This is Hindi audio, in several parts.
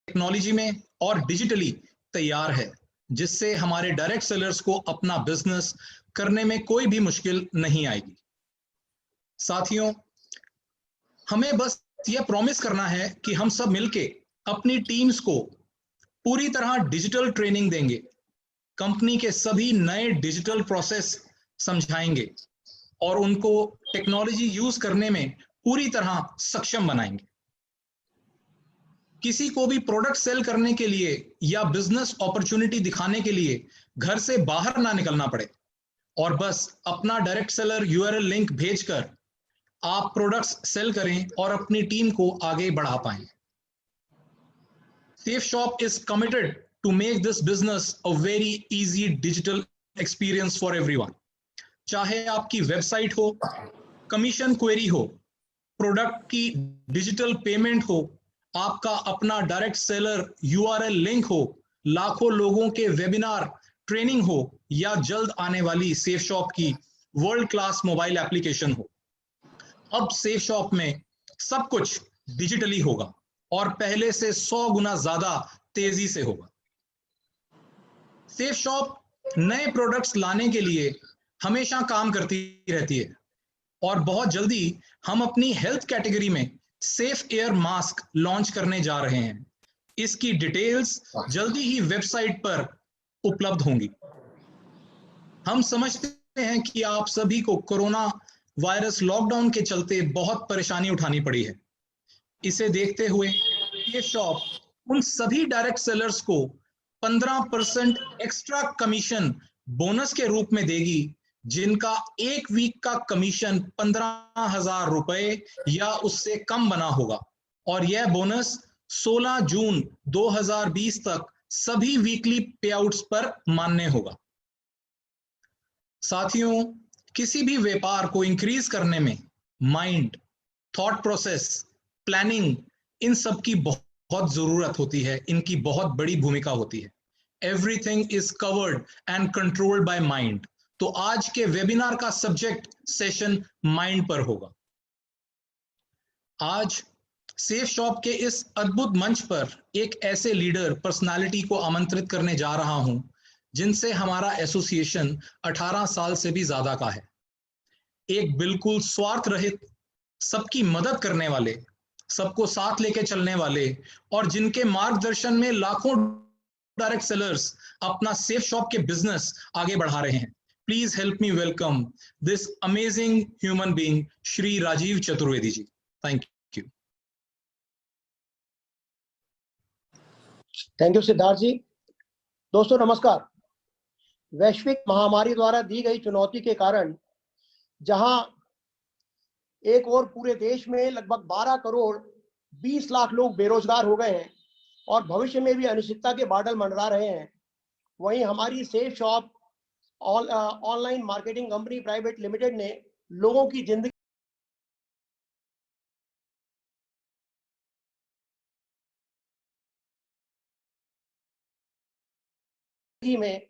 टेक्नोलॉजी में और डिजिटली तैयार है, जिससे हमारे डायरेक्ट सेलर्स को अपना बिजनेस करने में कोई भी मुश्किल नहीं आएगी। साथियों, हमें बस यह प्रॉमिस करना है कि हम सब मिलके अपनी टीम्स को पूरी तरह डिजिटल ट्रेनिंग देंगे, कंपनी के सभी नए डिजिटल प्रोसेस समझाएंगे और उनको टेक्नोलॉजी यूज करने में पूरी तरह सक्षम बनाएंगे। किसी को भी प्रोडक्ट सेल करने के लिए या बिजनेस अपॉर्चुनिटी दिखाने के लिए घर से बाहर ना निकलना पड़े और बस अपना डायरेक्ट सेलर यूआरएल लिंक भेजकर आप प्रोडक्ट्स सेल करें और अपनी टीम को आगे बढ़ा पाएं। Safe shop is committed to make this business a very easy digital experience for everyone. चाहे आपकी वेबसाइट हो, कमीशन क्वेरी हो, प्रोडक्ट की डिजिटल पेमेंट हो, आपका अपना डायरेक्ट सेलर यूआरएल लिंक हो, लाखों लोगों के वेबिनार ट्रेनिंग हो या जल्द आने वाली सेफ शॉप की वर्ल्ड क्लास मोबाइल एप्लीकेशन हो, अब सेफ शॉप में सब कुछ डिजिटली होगा और पहले से 100 गुना ज्यादा तेजी से होगा। सेफ शॉप नए प्रोडक्ट्स लाने के लिए हमेशा काम करती रहती है और बहुत जल्दी हम अपनी हेल्थ कैटेगरी में सेफ एयर मास्क लॉन्च करने जा रहे हैं। इसकी डिटेल्स जल्दी ही वेबसाइट पर उपलब्ध होंगी। हम समझते हैं कि आप सभी को कोरोना वायरस लॉकडाउन के चलते बहुत परेशानी उठानी पड़ी है। इसे देखते हुए ये शॉप उन सभी डायरेक्ट सेलर्स को 15% एक्स्ट्रा कमीशन बोनस के रूप में देगी जिनका एक वीक का कमीशन 15,000 रुपए या उससे कम बना होगा, और यह बोनस 16 जून 2020 तक सभी वीकली पेआउट्स पर मान्य होगा। साथियों, किसी भी व्यापार को इंक्रीज करने में माइंड, थॉट प्रोसेस, प्लानिंग, इन सब की बहुत जरूरत होती है, इनकी बहुत बड़ी भूमिका होती है। Everything is covered and controlled by mind. तो आज के वेबिनार का सब्जेक्ट सेशन माइंड पर होगा। आज सेफ शॉप के इस अद्भुत मंच पर एक ऐसे लीडर पर्सनालिटी को आमंत्रित करने जा रहा हूं जिनसे हमारा एसोसिएशन 18 साल से भी ज्यादा का है। एक बिल्कुल स्वार्थ रहित, सबकी मदद करने वाले, सबको साथ लेके चलने वाले और जिनके मार्गदर्शन में लाखों डायरेक्ट सेलर्स अपना सेफ शॉप के बिजनेस आगे बढ़ा रहे हैं। Please help me welcome this amazing human being, Shri Rajiv Chaturvedi ji. Thank you. Thank you Siddharth ji. दोस्तों नमस्कार। वैश्विक महामारी द्वारा दी गई चुनौती के कारण जहां एक और पूरे देश में लगभग 12 करोड़ 20 लाख लोग बेरोजगार हो गए हैं और भविष्य में भी अनिश्चितता के बादल मंडरा रहे हैं, वहीं हमारी safe shop online marketing company private limited ने लोगों की जिंदगी में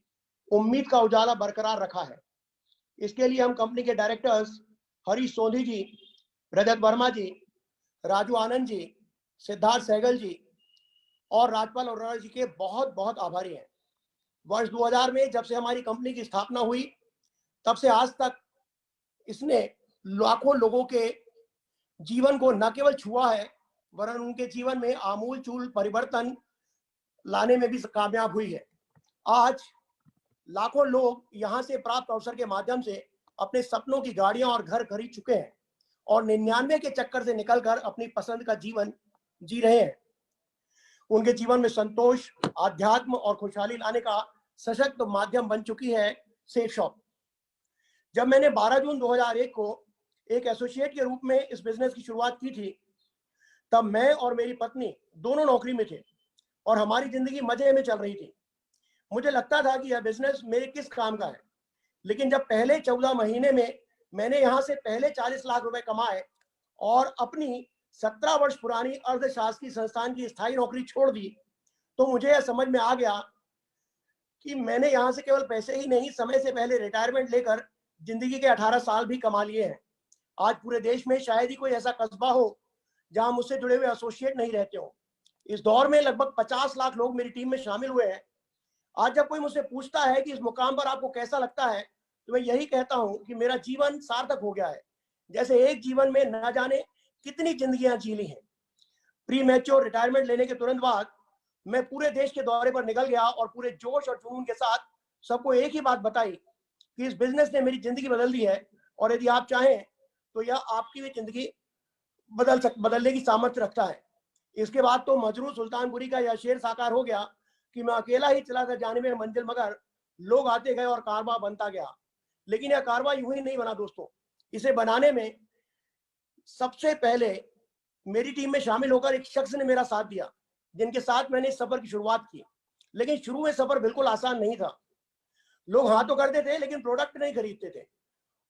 उम्मीद का उजाला बरकरार रखा है। इसके लिए हम कंपनी के डायरेक्टर्स हरीश सोंधी जी, रजत वर्मा जी, राजू आनंद जी, सिद्धार्थ सहगल जी और राजपाल अरोड़ा जी के बहुत बहुत आभारी हैं। वर्ष 2000 में जब से हमारी कंपनी की स्थापना हुई तब से आज तक इसने लाखों लोगों के जीवन को न केवल छुआ है वरन उनके जीवन में आमूल-चूल परिवर्तन लाने में भी कामयाब हुई है। आज लाखों लोग यहां से प्राप्त अवसर के माध्यम से अपने सपनों की गाड़ियां और घर खरीद चुके हैं और 99 के चक्कर से निकलकर अपनी पसंद का जीवन जी रहे हैं। उनके जीवन में संतोष, आध्यात्म और खुशहाली लाने का सशक्त माध्यम बन चुकी है सेफ शॉप। जब मैंने 12 जून 2001 को एक एसोसिएट के रूप में इस बिजनेस की शुरुआत की थी, तब मैं और मेरी पत्नी दोनों नौकरी में थे और हमारी जिंदगी मजे में चल रही थी। मुझे लगता था कि यह बिजनेस मेरे किस काम का है, लेकिन जब पहले 14 महीने में मैंने यहां से पहले 40 लाख रुपए कमाए और अपनी 17 वर्ष पुरानी अर्धशासकीय संस्थान की स्थायी नौकरी छोड़ दी, तो मुझे यह समझ में आ गया कि मैंने यहां से केवल पैसे ही नहीं, समय से पहले रिटायरमेंट लेकर जिंदगी के 18 साल भी कमा लिए हैं। आज पूरे देश में शायद ही कोई ऐसा कस्बा हो जहां मुझसे जुड़े हुए एसोसिएट नहीं रहते हो। इस दौर में लगभग 50 लाख लोग मेरी टीम में शामिल हुए हैं। आज जब कोई मुझसे पूछता है कि इस मुकाम पर आपको कैसा लगता है, तो मैं यही कहता हूं कि मेरा जीवन सार्थक हो गया है। जैसे एक जीवन में न जाने कितनी जिंदगियां जी ली हैं। प्री मैच्योर रिटायरमेंट लेने के तुरंत बाद मैं पूरे देश के दौरे पर निकल गया और पूरे जोश और जुनून के साथ सबको एक ही बात बताई कि इस बिजनेस ने मेरी जिंदगी बदल दी है, और यदि आप चाहें तो यह आपकी भी जिंदगी बदलने की सामर्थ्य रखता है। इसके बाद तो मजरू सुल्तानपुरी का यह शेर साकार हो गया कि मैं अकेला ही चला था जाने में मंजिल, मगर लोग आते गए और कारवां बनता गया। लेकिन यह कारवां यूं ही नहीं बना दोस्तों। इसे बनाने में सबसे पहले मेरी टीम में शामिल होकर एक शख्स ने मेरा साथ दिया, जिनके साथ मैंने इस सफर की शुरुआत की। लेकिन शुरू में सफर बिल्कुल आसान नहीं था। लोग हाँ तो करते थे लेकिन प्रोडक्ट नहीं खरीदते थे।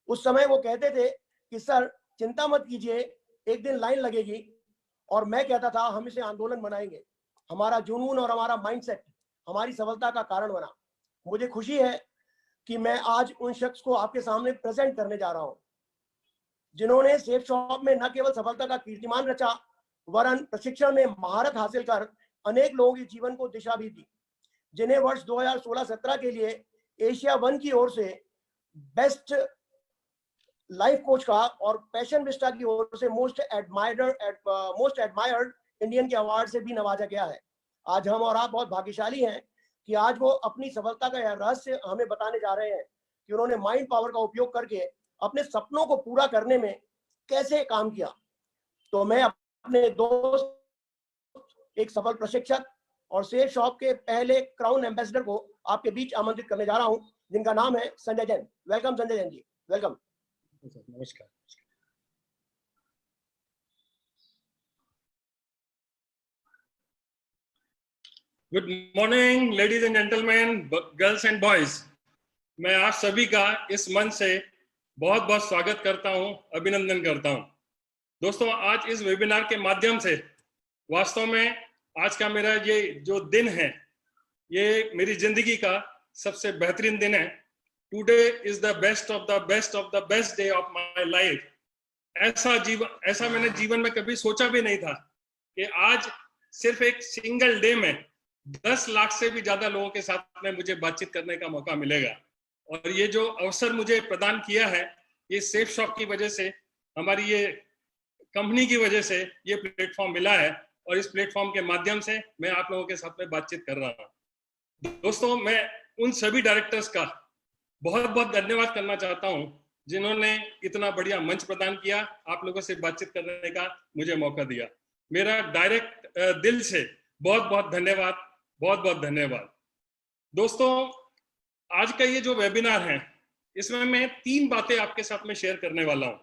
उस समय वो कहते थे कि सर चिंता मत कीजिए, एक दिन लाइन लगेगी। और मैं कहता था हम इसे आंदोलन बनाएंगे। हमारा जुनून और हमारा माइंडसेट हमारी सफलता का कारण बना। मुझे खुशी है कि मैं आज उन शख्स को आपके सामने प्रेजेंट करने जा रहा हूं, जिन्होंने सेफ शॉप में न केवल सफलता का कीर्तिमान रचा, वरन प्रशिक्षण में महारत हासिल कर अनेक लोगों के जीवन को दिशा भी दी, जिन्हें वर्ष 2016-17 के लिए एशिया वन की ओर से बेस्ट लाइफ कोच का और पैशन विस्टा की ओर से मोस्ट एडमायर्ड इंडियन के अवार्ड से भी नवाजा गया है। आज हम और आप बहुत भाग्यशाली हैं कि आज वो अपनी सफलता का यह रहस्य हमें बताने जा रहे हैं कि उन्होंने माइंड पावर का उपयोग करके अपने सपनों को पूरा करने में कैसे काम किया। तो मैं अपने दोस्त, एक सफल प्रशिक्षक और सेफ शॉप के पहले क्राउन एम्बेसडर को आपके बीच आमंत्रित करने जा रहा हूं, जिनका नाम है संजय जैन। Welcome Sanjay Jain ji, welcome. नमस्कार। Good morning ladies and gentleman, girls and boys. मैं आप सभी का इस मंच से बहुत बहुत स्वागत करता हूं, अभिनंदन करता हूं। दोस्तों, आज इस वेबिनार के माध्यम से वास्तव में आज का मेरा ये जो दिन है, ये मेरी जिंदगी का सबसे बेहतरीन दिन है। Today is the best of the best of the best day of my life. ऐसा मैंने जीवन में कभी सोचा भी नहीं था कि आज सिर्फ एक सिंगल डे में 10 लाख से भी ज्यादा लोगों के साथ में मुझे बातचीत करने का मौका मिलेगा। और ये जो अवसर मुझे प्रदान किया है, ये सेफ शॉप की वजह से, हमारी ये कंपनी की वजह से ये प्लेटफॉर्म मिला है, और इस प्लेटफॉर्म के माध्यम से मैं आप लोगों के साथ में बातचीत कर रहा हूँ। दोस्तों, मैं उन सभी डायरेक्टर्स का बहुत बहुत धन्यवाद करना चाहता हूँ जिन्होंने इतना बढ़िया मंच प्रदान किया, आप लोगों से बातचीत करने का मुझे मौका दिया। मेरा डायरेक्ट दिल से बहुत बहुत धन्यवाद, बहुत बहुत धन्यवाद। दोस्तों, आज का ये जो वेबिनार है, इसमें मैं 3 बातें आपके साथ में शेयर करने वाला हूँ।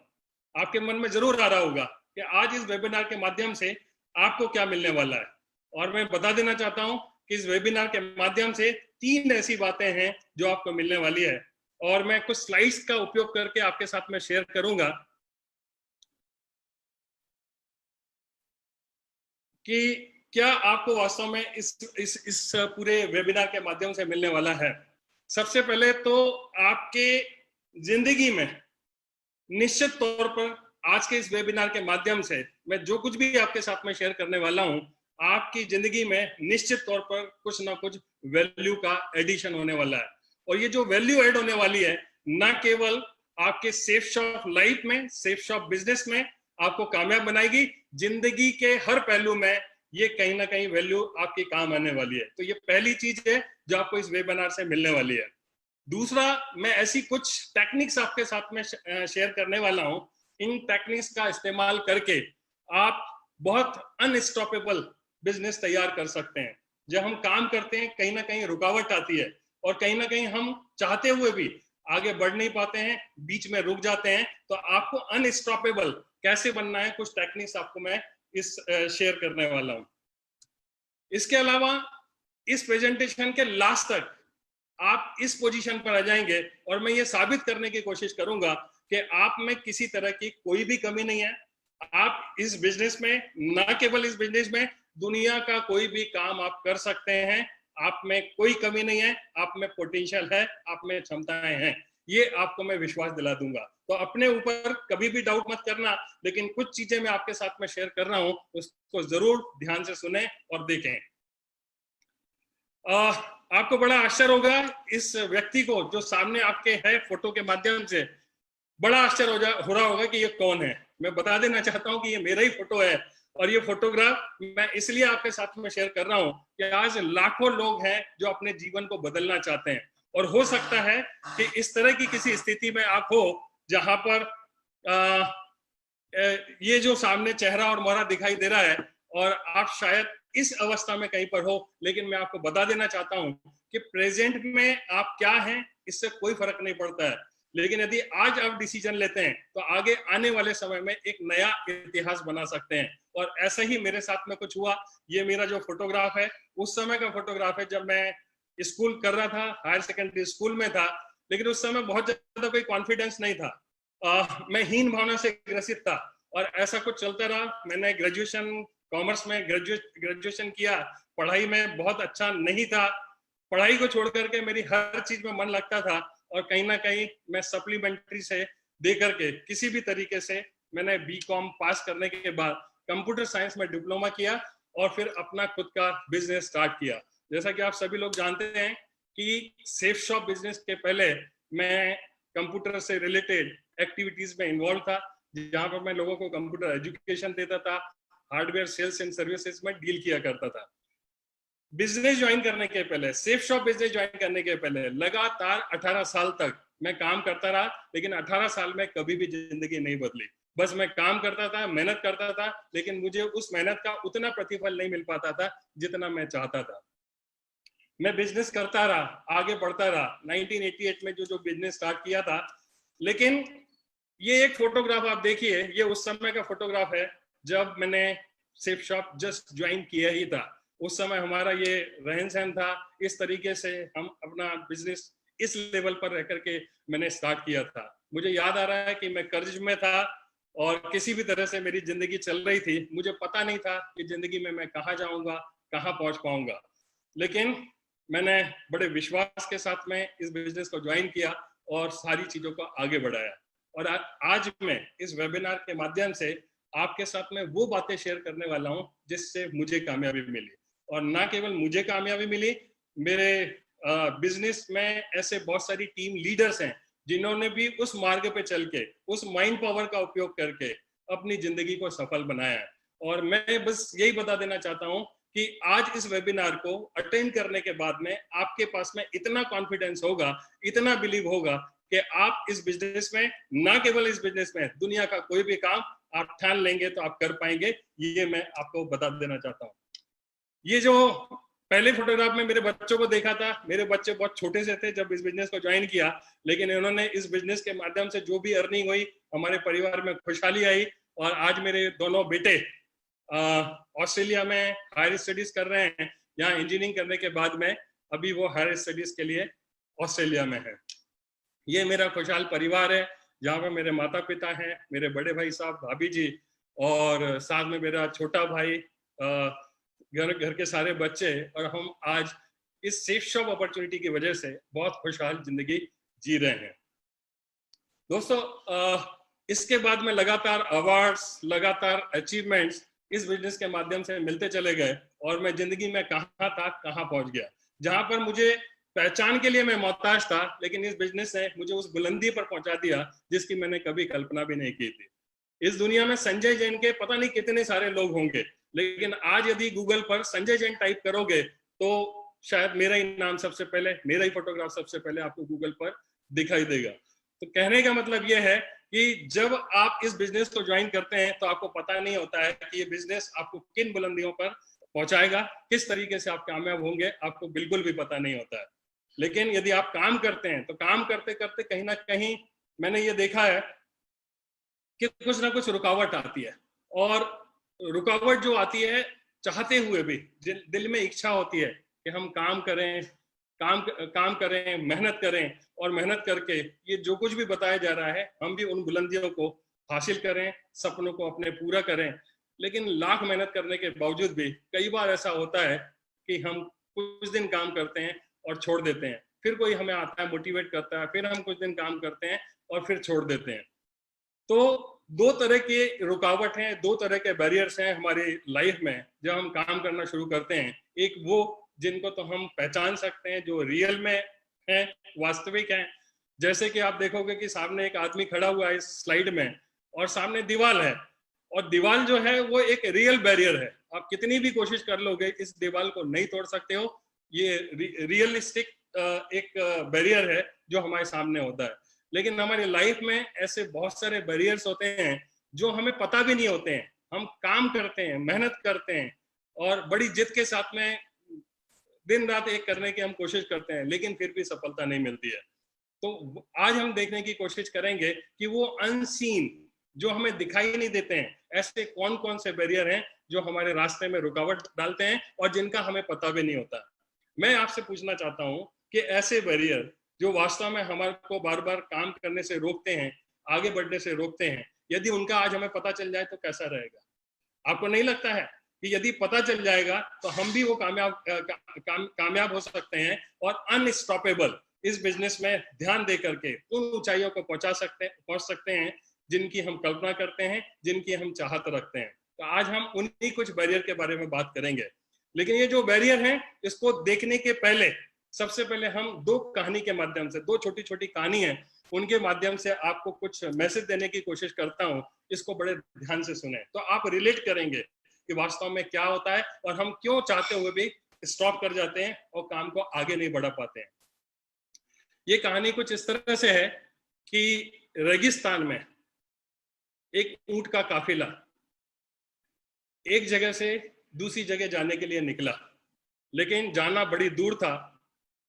आपके मन में जरूर आ रहा होगा कि आज इस वेबिनार के माध्यम से आपको क्या मिलने वाला है। और मैं बता देना चाहता हूँ कि इस वेबिनार के माध्यम से 3 ऐसी बातें हैं जो आपको मिलने वाली है, और मैं कुछ स्लाइड्स का उपयोग करके आपके साथ में शेयर करूंगा कि क्या आपको वास्तव में इस पूरे वेबिनार के माध्यम से मिलने वाला है। सबसे पहले तो आपके जिंदगी में निश्चित तौर पर आज के इस वेबिनार के माध्यम से मैं जो कुछ भी आपके साथ में शेयर करने वाला हूं, आपकी जिंदगी में निश्चित तौर पर कुछ ना कुछ वैल्यू का एडिशन होने वाला है। और ये जो वैल्यू ऐड होने वाली है, ना केवल आपके सेफ शॉप लाइफ में, सेफ शॉप बिजनेस में आपको कामयाब बनाएगी, जिंदगी के हर पहलू में ये कहीं ना कहीं वैल्यू आपके काम आने वाली है। तो ये पहली चीज है जो आपको इस वेबिनार से मिलने वाली है। दूसरा, मैं ऐसी कुछ टेक्निक्स आपके साथ में शेयर करने वाला हूं। इन टेक्निक्स का इस्तेमाल करके आप बहुत अनस्टॉपेबल बिजनेस तैयार कर सकते हैं। जब हम काम करते हैं, कहीं ना कहीं रुकावट आती है, और कहीं ना कहीं हम चाहते हुए भी आगे बढ़ नहीं पाते हैं, बीच में रुक जाते हैं। तो आपको अनस्टॉपेबल कैसे बनना है, कुछ टेक्निक्स आपको मैं इस शेयर करने वाला हूं। इसके अलावा इस प्रेजेंटेशन के लास्ट तक आप इस पोजीशन पर आ जाएंगे, और मैं ये साबित करने की कोशिश करूंगा कि आप में किसी तरह की कोई भी कमी नहीं है। आप इस बिजनेस में, ना केवल इस बिजनेस में, दुनिया का कोई भी काम आप कर सकते हैं। आप में कोई कमी नहीं है, आप में पोटेंशियल है, आप में क्षमताएं हैं। ये आपको मैं विश्वास दिला दूंगा। तो अपने ऊपर कभी भी डाउट मत करना, लेकिन कुछ चीजें मैं आपके साथ में शेयर कर रहा हूं, उसको जरूर ध्यान से सुने और देखें। आपको बड़ा आश्चर्य होगा इस व्यक्ति को जो सामने आपके है फोटो के माध्यम से, बड़ा आश्चर्य हो रहा होगा कि ये कौन है। मैं बता देना चाहता हूं कि ये मेरा ही फोटो है, और ये फोटोग्राफ मैं इसलिए आपके साथ में शेयर कर रहा हूं कि आज लाखों लोग हैं जो अपने जीवन को बदलना चाहते हैं, और हो सकता है कि इस तरह की किसी स्थिति में आप हो जहां पर ये जो सामने चेहरा और मोहरा दिखाई दे रहा है, और आप शायद इस अवस्था में कहीं पर हो, लेकिन मैं आपको बता देना चाहता हूं कि प्रेजेंट में आप क्या हैं इससे कोई फर्क नहीं पड़ता है, लेकिन यदि आज आप डिसीजन लेते हैं तो आगे आने वाले समय में एक नया इतिहास बना सकते हैं। और ऐसा ही मेरे साथ में कुछ हुआ। ये मेरा जो फोटोग्राफ है उस समय का फोटोग्राफ है जब मैं स्कूल कर रहा था, हायर सेकेंडरी स्कूल में था, लेकिन उस समय बहुत ज्यादा कोई कॉन्फिडेंस नहीं था। मैं हीन भावना से ग्रसित था, और ऐसा कुछ चलता रहा। मैंने ग्रेजुएशन कॉमर्स में ग्रेजुएशन किया, पढ़ाई में बहुत अच्छा नहीं था, पढ़ाई को छोड़ करके मेरी हर चीज में मन लगता था, और कहीं ना कहीं मैं सप्लीमेंट्री से दे करके किसी भी तरीके से मैंने बीकॉम पास करने के बाद कंप्यूटर साइंस में डिप्लोमा किया, और फिर अपना खुद का बिजनेस स्टार्ट किया। जैसा कि आप सभी लोग जानते हैं कि सेफ शॉप बिजनेस के पहले मैं कंप्यूटर से रिलेटेड एक्टिविटीज में इन्वॉल्व था, जहां पर मैं लोगों को कंप्यूटर एजुकेशन देता था, हार्डवेयर सेल्स एंड सर्विसेज में डील किया करता था। बिजनेस ज्वाइन करने के पहले, सेफ शॉप बिजनेस ज्वाइन करने के पहले लगातार 18 साल तक मैं काम करता रहा, लेकिन 18 साल में कभी भी जिंदगी नहीं बदली। बस मैं काम करता था, मेहनत करता था, लेकिन मुझे उस मेहनत का उतना प्रतिफल नहीं मिल पाता था जितना मैं चाहता था। मैं बिजनेस करता रहा, आगे बढ़ता रहा। 1988 में जो बिजनेस स्टार्ट किया था, लेकिन ये एक फोटोग्राफ आप देखिए, ये उस समय का फोटोग्राफ है जब मैंने सेफ शॉप जस्ट ज्वाइन किया ही था। उस समय हमारा ये रहन सहन था, इस तरीके से हम अपना बिजनेस इस लेवल पर रह करके मैंने स्टार्ट किया था। मुझे याद आ रहा है कि मैं कर्ज में था और किसी भी तरह से मेरी जिंदगी चल रही थी। मुझे पता नहीं था कि जिंदगी में मैं कहाँ जाऊंगा, कहाँ पहुंच पाऊंगा, लेकिन मैंने बड़े विश्वास के साथ में इस बिजनेस को ज्वाइन किया और सारी चीजों को आगे बढ़ाया। और आज मैं इस वेबिनार के माध्यम से आपके साथ में वो बातें शेयर करने वाला हूं जिससे मुझे कामयाबी मिली। और ना केवल मुझे कामयाबी मिली, मेरे बिजनेस में ऐसे बहुत सारी टीम लीडर्स हैं जिन्होंने भी उस मार्ग पे चल के, उस माइंड पावर का उपयोग करके अपनी जिंदगी को सफल बनाया है। और मैं बस यही बता देना चाहता हूं कि आज इस वेबिनार को अटेंड करने के बाद में आपके पास में इतना कॉन्फिडेंस होगा, इतना बिलीव होगा कि आप इस बिजनेस में, ना केवल इस बिजनेस में, दुनिया का कोई भी काम आप ठान लेंगे तो आप कर पाएंगे। ये मैं आपको बता देना चाहता हूँ। ये जो पहले फोटोग्राफ में मेरे बच्चों को देखा था, मेरे बच्चे बहुत छोटे से थे जब इस बिजनेस को ज्वाइन किया, लेकिन इन्होंने इस बिजनेस के माध्यम से जो भी अर्निंग हुई, हमारे परिवार में खुशहाली आई। और आज मेरे दोनों बेटे ऑस्ट्रेलिया में हायर स्टडीज कर रहे हैं। यहाँ इंजीनियरिंग करने के बाद में अभी वो हायर स्टडीज के लिए ऑस्ट्रेलिया में है। ये मेरा खुशहाल परिवार है, जहाँ पे मेरे माता पिता हैं, मेरे बड़े भाई साहब, भाभी जी, और साथ में मेरा छोटा भाई, घर के सारे बच्चे। और हम आज इस सेफ शॉप अपॉर्चुनिटी की वजह से बहुत खुशहाल जिंदगी जी रहे हैं। दोस्तों, इसके बाद में लगातार अवार्ड्स, लगातार अचीवमेंट्स इस बिजनेस के माध्यम से मिलते चले गए, और मैं जिंदगी में कहाँ था, कहाँ पहुंच गया। जहां पर मुझे पहचान के लिए मैं मोहताज था, लेकिन इस बिजनेस ने मुझे उस बुलंदी पर पहुंचा दिया जिसकी मैंने कभी कल्पना भी नहीं की थी। इस दुनिया में संजय जैन के पता नहीं कितने सारे लोग होंगे, लेकिन आज यदि गूगल पर संजय जैन टाइप करोगे तो शायद मेरा ही नाम सबसे पहले, मेरा ही फोटोग्राफ सबसे पहले आपको गूगल पर दिखाई देगा। तो कहने का मतलब यह है कि जब आप इस बिजनेस को ज्वाइन करते हैं तो आपको पता नहीं होता है कि ये बिजनेस आपको किन बुलंदियों पर पहुंचाएगा, किस तरीके से आप कामयाब होंगे, आपको बिल्कुल भी पता नहीं होता है। लेकिन यदि आप काम करते हैं तो काम करते करते कहीं ना कहीं मैंने ये देखा है कि कुछ ना कुछ रुकावट आती है, और रुकावट जो आती है चाहते हुए भी दिल में इच्छा होती है कि हम काम करें, काम करें, मेहनत करें, और मेहनत करके ये जो कुछ भी बताया जा रहा है हम भी उन बुलंदियों को हासिल करें, सपनों को अपने पूरा करें। लेकिन लाख मेहनत करने के बावजूद भी कई बार ऐसा होता है कि हम कुछ दिन काम करते हैं और छोड़ देते हैं, फिर कोई हमें आता है, मोटिवेट करता है, फिर हम कुछ दिन काम करते हैं और फिर छोड़ देते हैं। तो दो तरह के रुकावट हैं, दो तरह के बैरियर्स हैं हमारी लाइफ में जब हम काम करना शुरू करते हैं। एक वो जिनको तो हम पहचान सकते हैं, जो रियल में है, वास्तविक है। जैसे कि आप देखोगे कि सामने एक आदमी खड़ा हुआ है इस स्लाइड में और सामने दीवार है, और दीवार जो है वो एक रियल बैरियर है। आप कितनी भी कोशिश कर लोगे इस दीवार को नहीं तोड़ सकते हो। ये रियलिस्टिक एक बैरियर है जो हमारे सामने होता है। लेकिन हमारी लाइफ में ऐसे बहुत सारे बैरियर्स होते हैं जो हमें पता भी नहीं होते हैं। हम काम करते हैं, मेहनत करते हैं और बड़ी जिद के साथ में दिन रात एक करने की हम कोशिश करते हैं, लेकिन फिर भी सफलता नहीं मिलती है। तो आज हम देखने की कोशिश करेंगे कि वो अनसीन, जो हमें दिखाई नहीं देते हैं, ऐसे कौन कौन से बैरियर हैं जो हमारे रास्ते में रुकावट डालते हैं और जिनका हमें पता भी नहीं होता। मैं आपसे पूछना चाहता हूं कि ऐसे बैरियर जो वास्तव में हमारे को बार बार काम करने से रोकते हैं, आगे बढ़ने से रोकते हैं, यदि उनका आज हमें पता चल जाए तो कैसा रहेगा? आपको नहीं लगता है कि यदि पता चल जाएगा तो हम भी वो कामयाब हो सकते हैं और अनस्टॉपेबल इस बिजनेस में ध्यान दे करके उन ऊंचाइयों को पहुंच सकते हैं जिनकी हम कल्पना करते हैं, जिनकी हम चाहत रखते हैं। तो आज हम उन्हीं कुछ बैरियर के बारे में बात करेंगे। लेकिन ये जो बैरियर हैं, इसको देखने के पहले सबसे पहले हम दो कहानी के माध्यम से, दो छोटी छोटी कहानी है, उनके माध्यम से आपको कुछ मैसेज देने की कोशिश करता हूं। इसको बड़े ध्यान से सुने तो आप रिलेट करेंगे कि वास्तव में क्या होता है और हम क्यों चाहते हुए भी स्टॉप कर जाते हैं और काम को आगे नहीं बढ़ा पाते हैं। ये कहानी कुछ इस तरह से है कि रेगिस्तान में एक ऊंट का काफिला एक जगह से दूसरी जगह जाने के लिए निकला, लेकिन जाना बड़ी दूर था।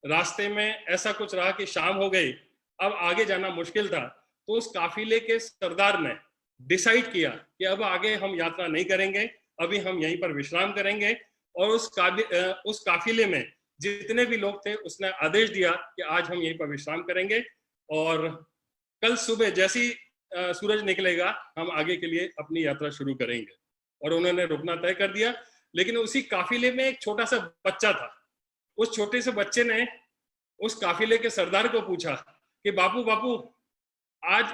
रास्ते में ऐसा कुछ रहा कि शाम हो गई, अब आगे जाना मुश्किल था। तो उस काफिले के सरदार ने डिसाइड किया कि अब आगे हम यात्रा नहीं करेंगे, अभी हम यहीं पर विश्राम करेंगे। और उस काफिले में जितने भी लोग थे उसने आदेश दिया कि आज हम यहीं पर विश्राम करेंगे और कल सुबह जैसी सूरज निकलेगा हम आगे के लिए अपनी यात्रा शुरू करेंगे। और उन्होंने रुकना तय कर दिया। लेकिन उसी काफिले में एक छोटा सा बच्चा था। उस छोटे से बच्चे ने उस काफिले के सरदार को पूछा कि बापू बापू, आज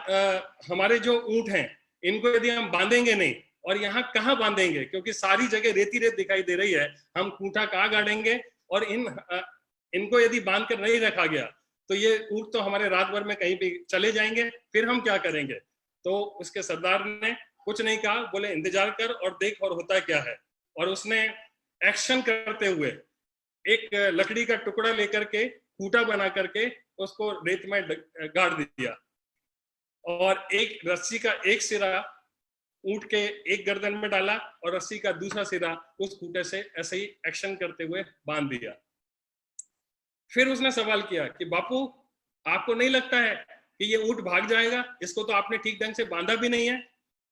हमारे जो ऊंट हैं इनको यदि हम बांधेंगे नहीं, और यहाँ कहाँ बांधेंगे, क्योंकि सारी जगह रेती रेत दिखाई दे रही है, हम खूंटा कहाँ गाड़ेंगे, और इनको यदि बांध कर नहीं रखा गया तो ये ऊंट तो हमारे रात भर में कहीं भी चले जाएंगे, फिर हम क्या करेंगे। तो उसके सरदार ने कुछ नहीं कहा, बोले इंतजार कर और देख और होता क्या है। और उसने एक्शन करते हुए एक लकड़ी का टुकड़ा लेकर के खूंटा बना करके उसको रेत में गाड़ दिया और एक रस्सी का एक सिरा ऊंट के एक गर्दन में डाला और रस्सी का दूसरा सिरा उस खूंटे से ऐसे ही एक्शन करते हुए बांध दिया। फिर उसने सवाल किया कि बापू, आपको नहीं लगता है कि ये ऊंट भाग जाएगा, इसको तो आपने ठीक ढंग से बांधा भी नहीं है।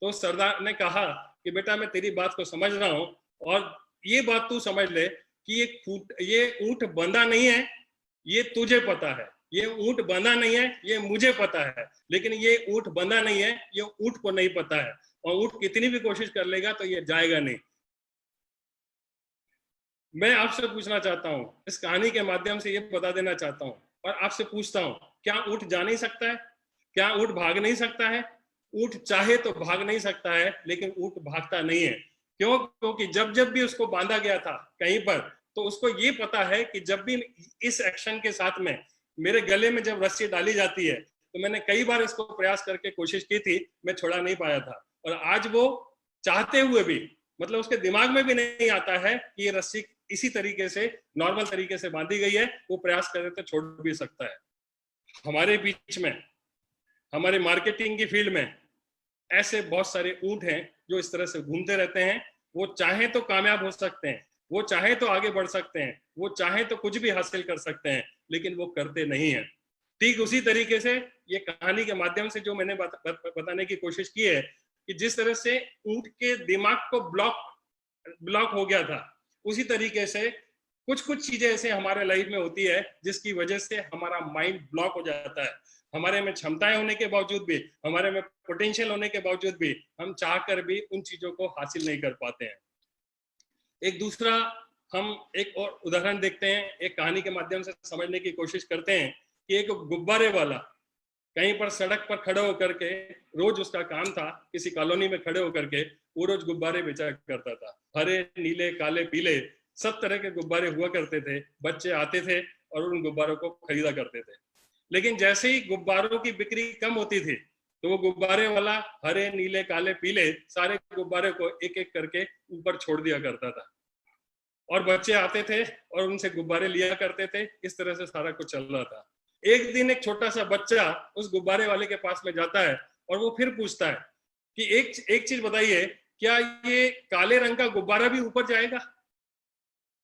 तो सरदार ने कहा कि बेटा मैं तेरी बात को समझ रहा हूं और ये बात तू समझ ले कि ये ऊंट बंधा नहीं है, ये तुझे पता है। ये ऊंट बंधा नहीं है, ये मुझे पता है। लेकिन ये ऊंट बंधा नहीं है, ये ऊंट को नहीं पता है, और ऊंट कितनी भी कोशिश कर लेगा तो ये जाएगा नहीं। मैं आपसे पूछना चाहता हूं, इस कहानी के माध्यम से ये बता देना चाहता हूं और आपसे पूछता हूं, क्या ऊंट जा नहीं सकता है? क्या ऊंट भाग नहीं सकता है? ऊंट चाहे तो भाग नहीं सकता है, लेकिन ऊंट भागता नहीं है। क्यों? क्योंकि जब जब भी उसको बांधा गया था कहीं पर, तो उसको ये पता है कि जब भी इस एक्शन के साथ में मेरे गले में जब रस्सी डाली जाती है तो मैंने कई बार इसको प्रयास करके कोशिश की थी, मैं छुड़ा नहीं पाया था। और आज वो चाहते हुए भी, मतलब उसके दिमाग में भी नहीं आता है कि ये रस्सी इसी तरीके से नॉर्मल तरीके से बांधी गई है, वो प्रयास करे तो छोड़ भी सकता है। हमारे बीच में, हमारे मार्केटिंग की फील्ड में ऐसे बहुत सारे ऊंट हैं जो इस तरह से घूमते रहते हैं। वो चाहे तो कामयाब हो सकते हैं, वो चाहे तो आगे बढ़ सकते हैं, वो चाहे तो कुछ भी हासिल कर सकते हैं, लेकिन वो करते नहीं है। ठीक उसी तरीके से ये कहानी के माध्यम से जो मैंने बताने की कोशिश की है कि जिस तरह से ऊंट के दिमाग को ब्लॉक हो गया था, उसी तरीके से कुछ चीजें ऐसे हमारे लाइफ में होती है जिसकी वजह से हमारा माइंड ब्लॉक हो जाता है। हमारे में क्षमताएं होने के बावजूद भी, हमारे में पोटेंशियल होने के बावजूद भी हम चाहकर भी उन चीजों को हासिल नहीं कर पाते हैं। एक दूसरा हम एक और उदाहरण देखते हैं, एक कहानी के माध्यम से समझने की कोशिश करते हैं कि एक गुब्बारे वाला कहीं पर सड़क पर खड़े होकर के, रोज उसका काम था किसी कॉलोनी में खड़े होकर के वो रोज गुब्बारे बेचा करता था। हरे, नीले, काले, पीले सब तरह के गुब्बारे हुआ करते थे। बच्चे आते थे और उन गुब्बारों को खरीदा करते थे। लेकिन जैसे ही गुब्बारों की बिक्री कम होती थी तो वो गुब्बारे वाला हरे, नीले, काले, पीले सारे गुब्बारे को एक एक करके ऊपर छोड़ दिया करता था और बच्चे आते थे और उनसे गुब्बारे लिया करते थे। इस तरह से सारा कुछ चल रहा था। एक दिन एक छोटा सा बच्चा उस गुब्बारे वाले के पास में जाता है और वो फिर पूछता है कि एक चीज बताइए, क्या ये काले रंग का गुब्बारा भी ऊपर जाएगा?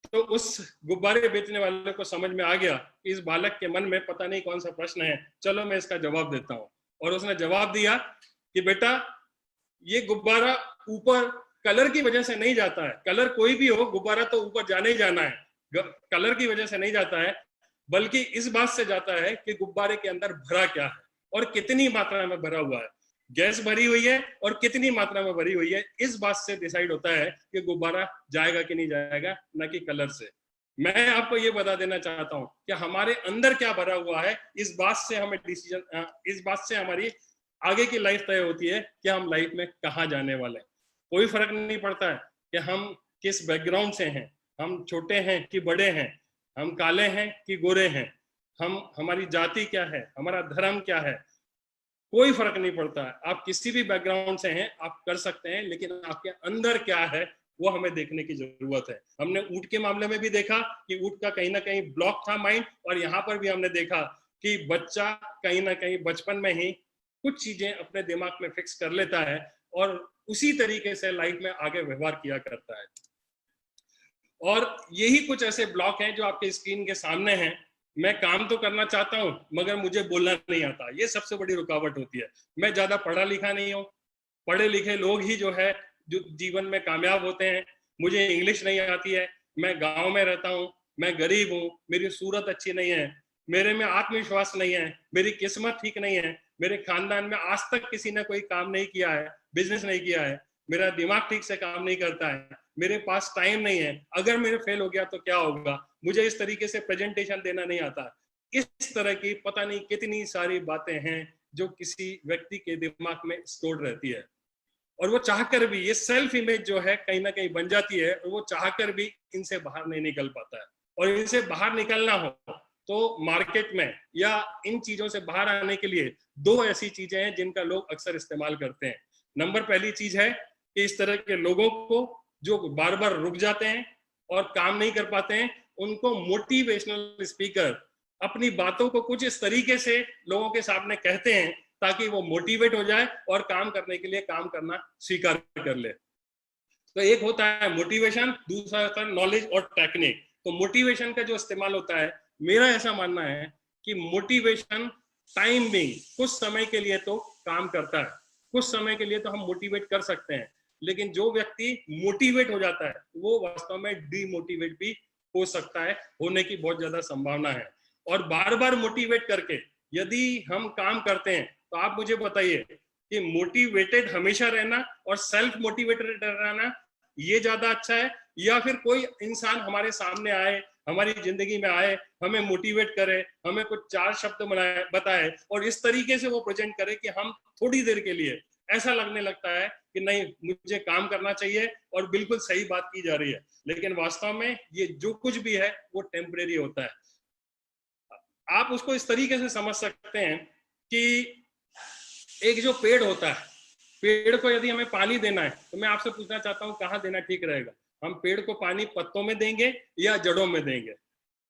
तो उस गुब्बारे बेचने वाले को समझ में आ गया कि इस बालक के मन में पता नहीं कौन सा प्रश्न है, चलो मैं इसका जवाब देता हूँ। और उसने जवाब दिया कि बेटा, ये गुब्बारा ऊपर कलर की वजह से नहीं जाता है। कलर कोई भी हो, गुब्बारा तो ऊपर जाने ही जाना है। कलर की वजह से नहीं जाता है, बल्कि इस बात से जाता है कि गुब्बारे के अंदर भरा क्या है और कितनी मात्रा में भरा हुआ है। गैस भरी हुई है और कितनी मात्रा में भरी हुई है, इस बात से डिसाइड होता है कि गुब्बारा जाएगा कि नहीं जाएगा, न कि कलर से। मैं आपको ये बता देना चाहता हूं कि हमारे अंदर क्या भरा हुआ है, इस बात से हमें डिसीजन, इस बात से हमारी आगे की लाइफ तय होती है कि हम लाइफ में कहाँ जाने वाले हैं। कोई फर्क नहीं पड़ता है कि हम किस बैकग्राउंड से हैं, हम छोटे हैं कि बड़े हैं, हम काले हैं कि गोरे हैं, हमारी जाति क्या है, हमारा धर्म क्या है, कोई फर्क नहीं पड़ता है। आप किसी भी बैकग्राउंड से हैं, आप कर सकते हैं, लेकिन आपके अंदर क्या है वो हमें देखने की जरूरत है। हमने ऊंट के मामले में भी देखा कि ऊंट का कहीं ना कहीं ब्लॉक था माइंड, और यहाँ पर भी हमने देखा कि बच्चा कहीं ना कहीं बचपन में ही कुछ चीजें अपने दिमाग में फिक्स कर लेता है और उसी तरीके से लाइफ में आगे व्यवहार किया करता है। और यही कुछ ऐसे ब्लॉक हैं जो आपके स्क्रीन के सामने हैं। मैं काम तो करना चाहता हूं मगर मुझे बोलना नहीं आता, ये सबसे बड़ी रुकावट होती है। मैं ज्यादा पढ़ा लिखा नहीं हूँ, पढ़े लिखे लोग ही जो है जो जीवन में कामयाब होते हैं। मुझे इंग्लिश नहीं आती है, मैं गांव में रहता हूँ, मैं गरीब हूँ, मेरी सूरत अच्छी नहीं है, मेरे में आत्मविश्वास नहीं है, मेरी किस्मत ठीक नहीं है, मेरे खानदान में आज तक किसी ने कोई काम नहीं किया है, बिजनेस नहीं किया है, मेरा दिमाग ठीक से काम नहीं करता है, मेरे पास टाइम नहीं है, अगर मेरे फेल हो गया तो क्या होगा, मुझे इस तरीके से प्रेजेंटेशन देना नहीं आता। इस तरह की पता नहीं कितनी सारी बातें हैं जो किसी व्यक्ति के दिमाग में स्टोर रहती है, और वो चाहकर भी, ये सेल्फ इमेज जो है कहीं ना कहीं बन जाती है, और वो चाहकर भी इनसे बाहर नहीं निकल पाता है। और इनसे बाहर निकलना हो तो मार्केट में या इन चीजों से बाहर आने के लिए दो ऐसी चीजें हैं जिनका लोग अक्सर इस्तेमाल करते हैं। नंबर पहली चीज है कि इस तरह के लोगों को जो बार बार रुक जाते हैं और काम नहीं कर पाते हैं, उनको मोटिवेशनल स्पीकर अपनी बातों को कुछ इस तरीके से लोगों के सामने कहते हैं ताकि वो मोटिवेट हो जाए और काम करने के लिए काम करना स्वीकार कर ले। तो एक होता है मोटिवेशन, दूसरा होता है नॉलेज और टेक्निक। तो मोटिवेशन का जो इस्तेमाल होता है, मेरा ऐसा मानना है कि मोटिवेशन टाइम बिंग कुछ समय के लिए तो काम करता है, कुछ समय के लिए तो हम मोटिवेट कर सकते हैं, लेकिन जो व्यक्ति मोटिवेट हो जाता है वो वास्तव में डीमोटिवेट भी हो सकता है, होने की बहुत ज्यादा संभावना है। और बार बार मोटिवेट करके यदि हम काम करते हैं तो आप मुझे बताइए कि मोटिवेटेड हमेशा रहना और सेल्फ मोटिवेटेड रहना ये ज्यादा अच्छा है, या फिर कोई इंसान हमारे सामने आए, हमारी जिंदगी में आए, हमें मोटिवेट करे, हमें कुछ चार शब्द बताए और इस तरीके से वो प्रेजेंट करे कि हम थोड़ी देर के लिए ऐसा लगने लगता है कि नहीं मुझे काम करना चाहिए और बिल्कुल सही बात की जा रही है, लेकिन वास्तव में ये जो कुछ भी है वो टेम्परेरी होता है। आप उसको इस तरीके से समझ सकते हैं कि एक जो पेड़ होता है, पेड़ को यदि हमें पानी देना है तो मैं आपसे पूछना चाहता हूं कहाँ देना ठीक रहेगा? हम पेड़ को पानी पत्तों में देंगे या जड़ों में देंगे?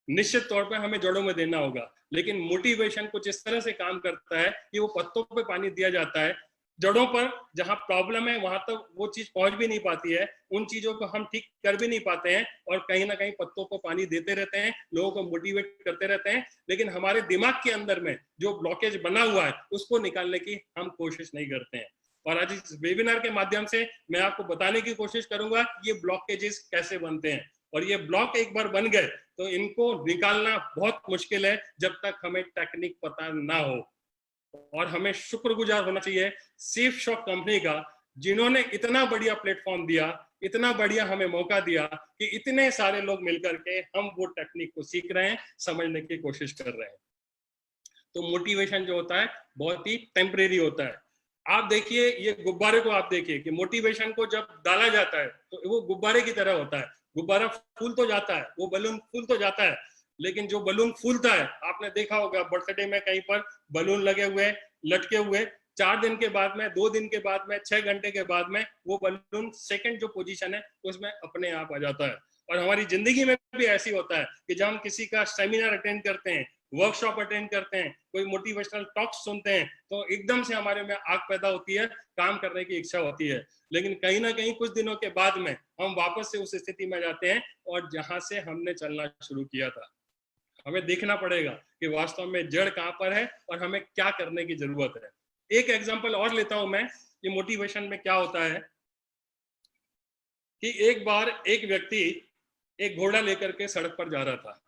निश्चित तौर पे हमें जड़ों में देना होगा, लेकिन मोटिवेशन कुछ इस तरह से काम करता है कि वो पत्तों पे पानी दिया जाता है, जड़ों पर जहां प्रॉब्लम है वहां तक वो चीज पहुंच भी नहीं पाती है, उन चीजों को हम ठीक कर भी नहीं पाते हैं, और कहीं ना कहीं पत्तों को पानी देते रहते हैं, लोगों को मोटिवेट करते रहते हैं, लेकिन हमारे दिमाग के अंदर में जो ब्लॉकेज बना हुआ है उसको निकालने की हम कोशिश नहीं करते हैं। और आज इस वेबिनार के माध्यम से मैं आपको बताने की कोशिश करूंगा ये ब्लॉकेजेस कैसे बनते हैं, और ये ब्लॉक एक बार बन गए तो इनको निकालना बहुत मुश्किल है जब तक हमें टेक्निक पता ना हो। और हमें शुक्रगुजार होना चाहिए सेफ शॉक कंपनी का, जिन्होंने इतना बढ़िया प्लेटफॉर्म दिया, इतना बढ़िया हमें मौका दिया कि इतने सारे लोग मिलकर के हम वो टेक्निक को सीख रहे हैं, समझने की कोशिश कर रहे हैं। तो मोटिवेशन जो होता है बहुत ही टेम्परेरी होता है। आप देखिए ये गुब्बारे को, आप देखिए कि मोटिवेशन को जब डाला जाता है तो वो गुब्बारे की तरह होता है। गुब्बारा फूल तो जाता है, वो बलून फूल तो जाता है, लेकिन जो बलून फूलता है, आपने देखा होगा बर्थडे में कहीं पर बलून लगे हुए, लटके हुए, 4 दिन के बाद में, 2 दिन के बाद में, 6 घंटे के बाद में वो बलून सेकंड जो पोजीशन है उसमें अपने आप आ जाता है। और हमारी जिंदगी में भी ऐसी होता है कि जब हम किसी का सेमिनार अटेंड करते हैं, वर्कशॉप अटेंड करते हैं, कोई मोटिवेशनल टॉक्स सुनते हैं, तो एकदम से हमारे में आग पैदा होती है, काम करने की इच्छा होती है। लेकिन कहीं ना कहीं कुछ दिनों के बाद में हम वापस से उस स्थिति में जाते हैं और जहां से हमने चलना शुरू किया था। हमें देखना पड़ेगा कि वास्तव में जड़ कहां पर है और हमें क्या करने की जरूरत है। एक एग्जांपल और लेता हूं मैं, ये मोटिवेशन में क्या होता है कि एक बार एक व्यक्ति एक घोड़ा लेकर के सड़क पर जा रहा था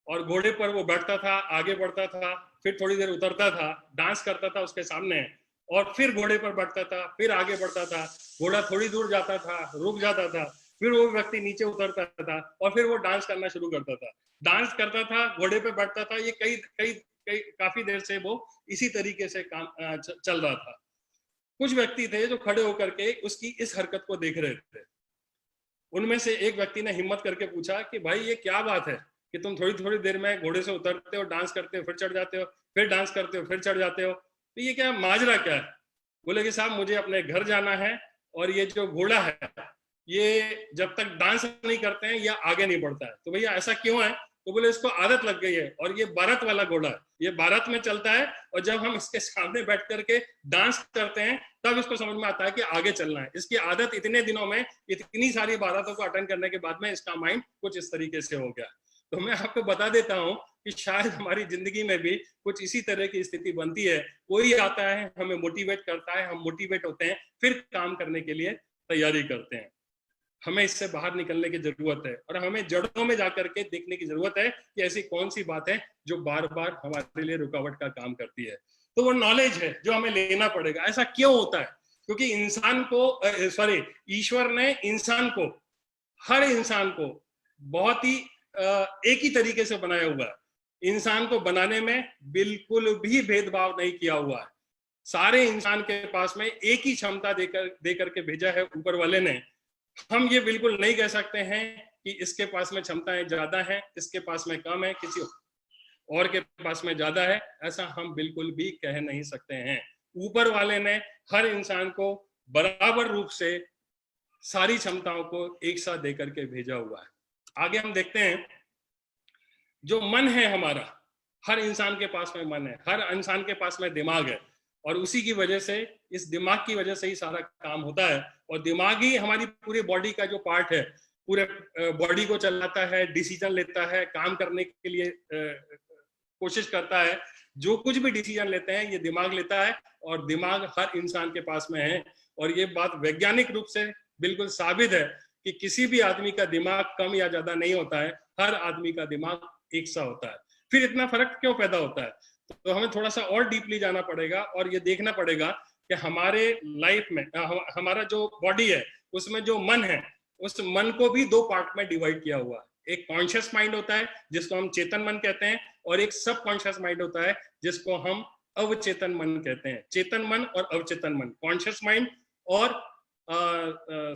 और घोड़े पर वो बैठता था, आगे बढ़ता था, फिर थोड़ी देर उतरता था, डांस करता था उसके सामने, और फिर घोड़े पर बैठता था, फिर आगे बढ़ता था, घोड़ा थोड़ी दूर जाता था, रुक जाता था, फिर वो व्यक्ति नीचे उतरता था और फिर वो डांस करना शुरू करता था। डांस करता था, घोड़े पे बैठता था, ये काफी देर से वो इसी तरीके से काम चल रहा था। कुछ व्यक्ति थे जो खड़े होकर के उसकी इस हरकत को देख रहे थे। उनमें से एक व्यक्ति ने हिम्मत करके पूछा कि भाई ये क्या बात है कि तुम थोड़ी थोड़ी देर में घोड़े से उतरते हो, डांस करते हो, फिर चढ़ जाते हो, फिर डांस करते हो, फिर चढ़ जाते हो, तो ये क्या माजरा क्या है? बोले कि साहब मुझे अपने घर जाना है और ये जो घोड़ा है ये जब तक डांस नहीं करते हैं या आगे नहीं बढ़ता है। तो भैया ऐसा क्यों है? तो बोले इसको आदत लग गई है और ये भारत वाला घोड़ा है, ये भारत में चलता है और जब हम इसके सामने बैठ करके डांस करते हैं तब इसको समझ में आता है कि आगे चलना है। इसकी आदत इतने दिनों में, इतनी सारी भारतों को अटेंड करने के बाद में इसका माइंड कुछ इस तरीके से हो गया। तो मैं आपको बता देता हूं कि शायद हमारी जिंदगी में भी कुछ इसी तरह की स्थिति बनती है। कोई आता है, हमें मोटिवेट करता है, हम मोटिवेट होते हैं, फिर काम करने के लिए तैयारी करते हैं। हमें इससे बाहर निकलने की जरूरत है और हमें जड़ों में जाकर के देखने की जरूरत है कि ऐसी कौन सी बात है जो बार बार हमारे लिए रुकावट का काम करती है। तो वो नॉलेज है जो हमें लेना पड़ेगा। ऐसा क्यों होता है? क्योंकि इंसान को ईश्वर ने इंसान को, हर इंसान को बहुत ही एक ही तरीके से बनाया हुआ है। इंसान को बनाने में बिल्कुल भी भेदभाव नहीं किया हुआ है। सारे इंसान के पास में एक ही क्षमता देकर के भेजा है ऊपर वाले ने। हम ये बिल्कुल नहीं कह सकते हैं कि इसके पास में क्षमताएं ज्यादा हैं, इसके पास में कम है, किसी और के पास में ज्यादा है, ऐसा हम बिल्कुल भी कह नहीं सकते हैं। ऊपर वाले ने हर इंसान को बराबर रूप से सारी क्षमताओं को एक साथ देकर के भेजा हुआ है। आगे हम देखते हैं, जो मन है हमारा, हर इंसान के पास में मन है, हर इंसान के पास में दिमाग है और उसी की वजह से, इस दिमाग की वजह से ही सारा काम होता है। और दिमाग ही हमारी पूरी बॉडी का जो पार्ट है, पूरे बॉडी को चलाता है, डिसीजन लेता है, काम करने के लिए कोशिश करता है। जो कुछ भी डिसीजन लेते हैं ये दिमाग लेता है और दिमाग हर इंसान के पास में है। और ये बात वैज्ञानिक रूप से बिल्कुल साबित है कि किसी भी आदमी का दिमाग कम या ज्यादा नहीं होता है, हर आदमी का दिमाग एक सा होता है। फिर इतना फर्क क्यों पैदा होता है? तो हमें थोड़ा सा और डीपली जाना पड़ेगा और ये देखना पड़ेगा कि हमारे लाइफ में हमारा जो बॉडी है उसमें जो मन है, उस मन को भी 2 पार्ट में डिवाइड किया हुआ है। एक कॉन्शियस माइंड होता है जिसको हम चेतन मन कहते हैं और एक सब कॉन्शियस माइंड होता है जिसको हम अवचेतन मन कहते हैं। चेतन मन और अवचेतन मन, कॉन्शियस माइंड और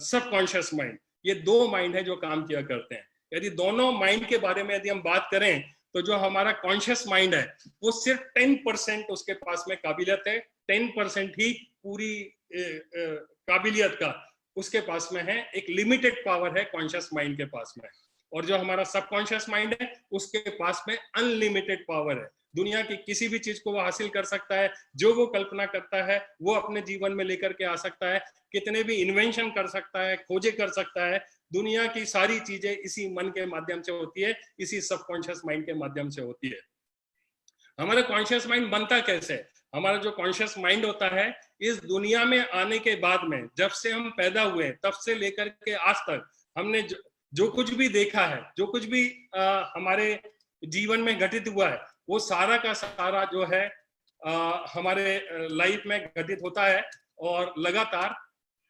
सब कॉन्शियस माइंड, ये 2 माइंड है जो काम किया करते हैं। यदि दोनों माइंड के बारे में यदि हम बात करें तो जो हमारा कॉन्शियस माइंड है वो सिर्फ 10% उसके पास में काबिलियत है, 10% ही पूरी काबिलियत का उसके पास में है। एक लिमिटेड पावर है कॉन्शियस माइंड के पास में। और जो हमारा सबकॉन्शियस माइंड है उसके पास में अनलिमिटेड पावर है। दुनिया की किसी भी चीज को वो हासिल कर सकता है, जो वो कल्पना करता है वो अपने जीवन में लेकर के आ सकता है, कितने भी इन्वेंशन कर सकता है, खोजे कर सकता है। दुनिया की सारी चीजें इसी मन के माध्यम से होती है, इसी सबकॉन्शियस माइंड के माध्यम से होती है। हमारा कॉन्शियस माइंड बनता कैसे? हमारा जो कॉन्शियस माइंड होता है, इस दुनिया में आने के बाद में, जब से हम पैदा हुए तब से लेकर के आज तक हमने जो कुछ भी देखा है, जो कुछ भी हमारे जीवन में घटित हुआ है, वो सारा का सारा जो है हमारे लाइफ में घटित होता है और लगातार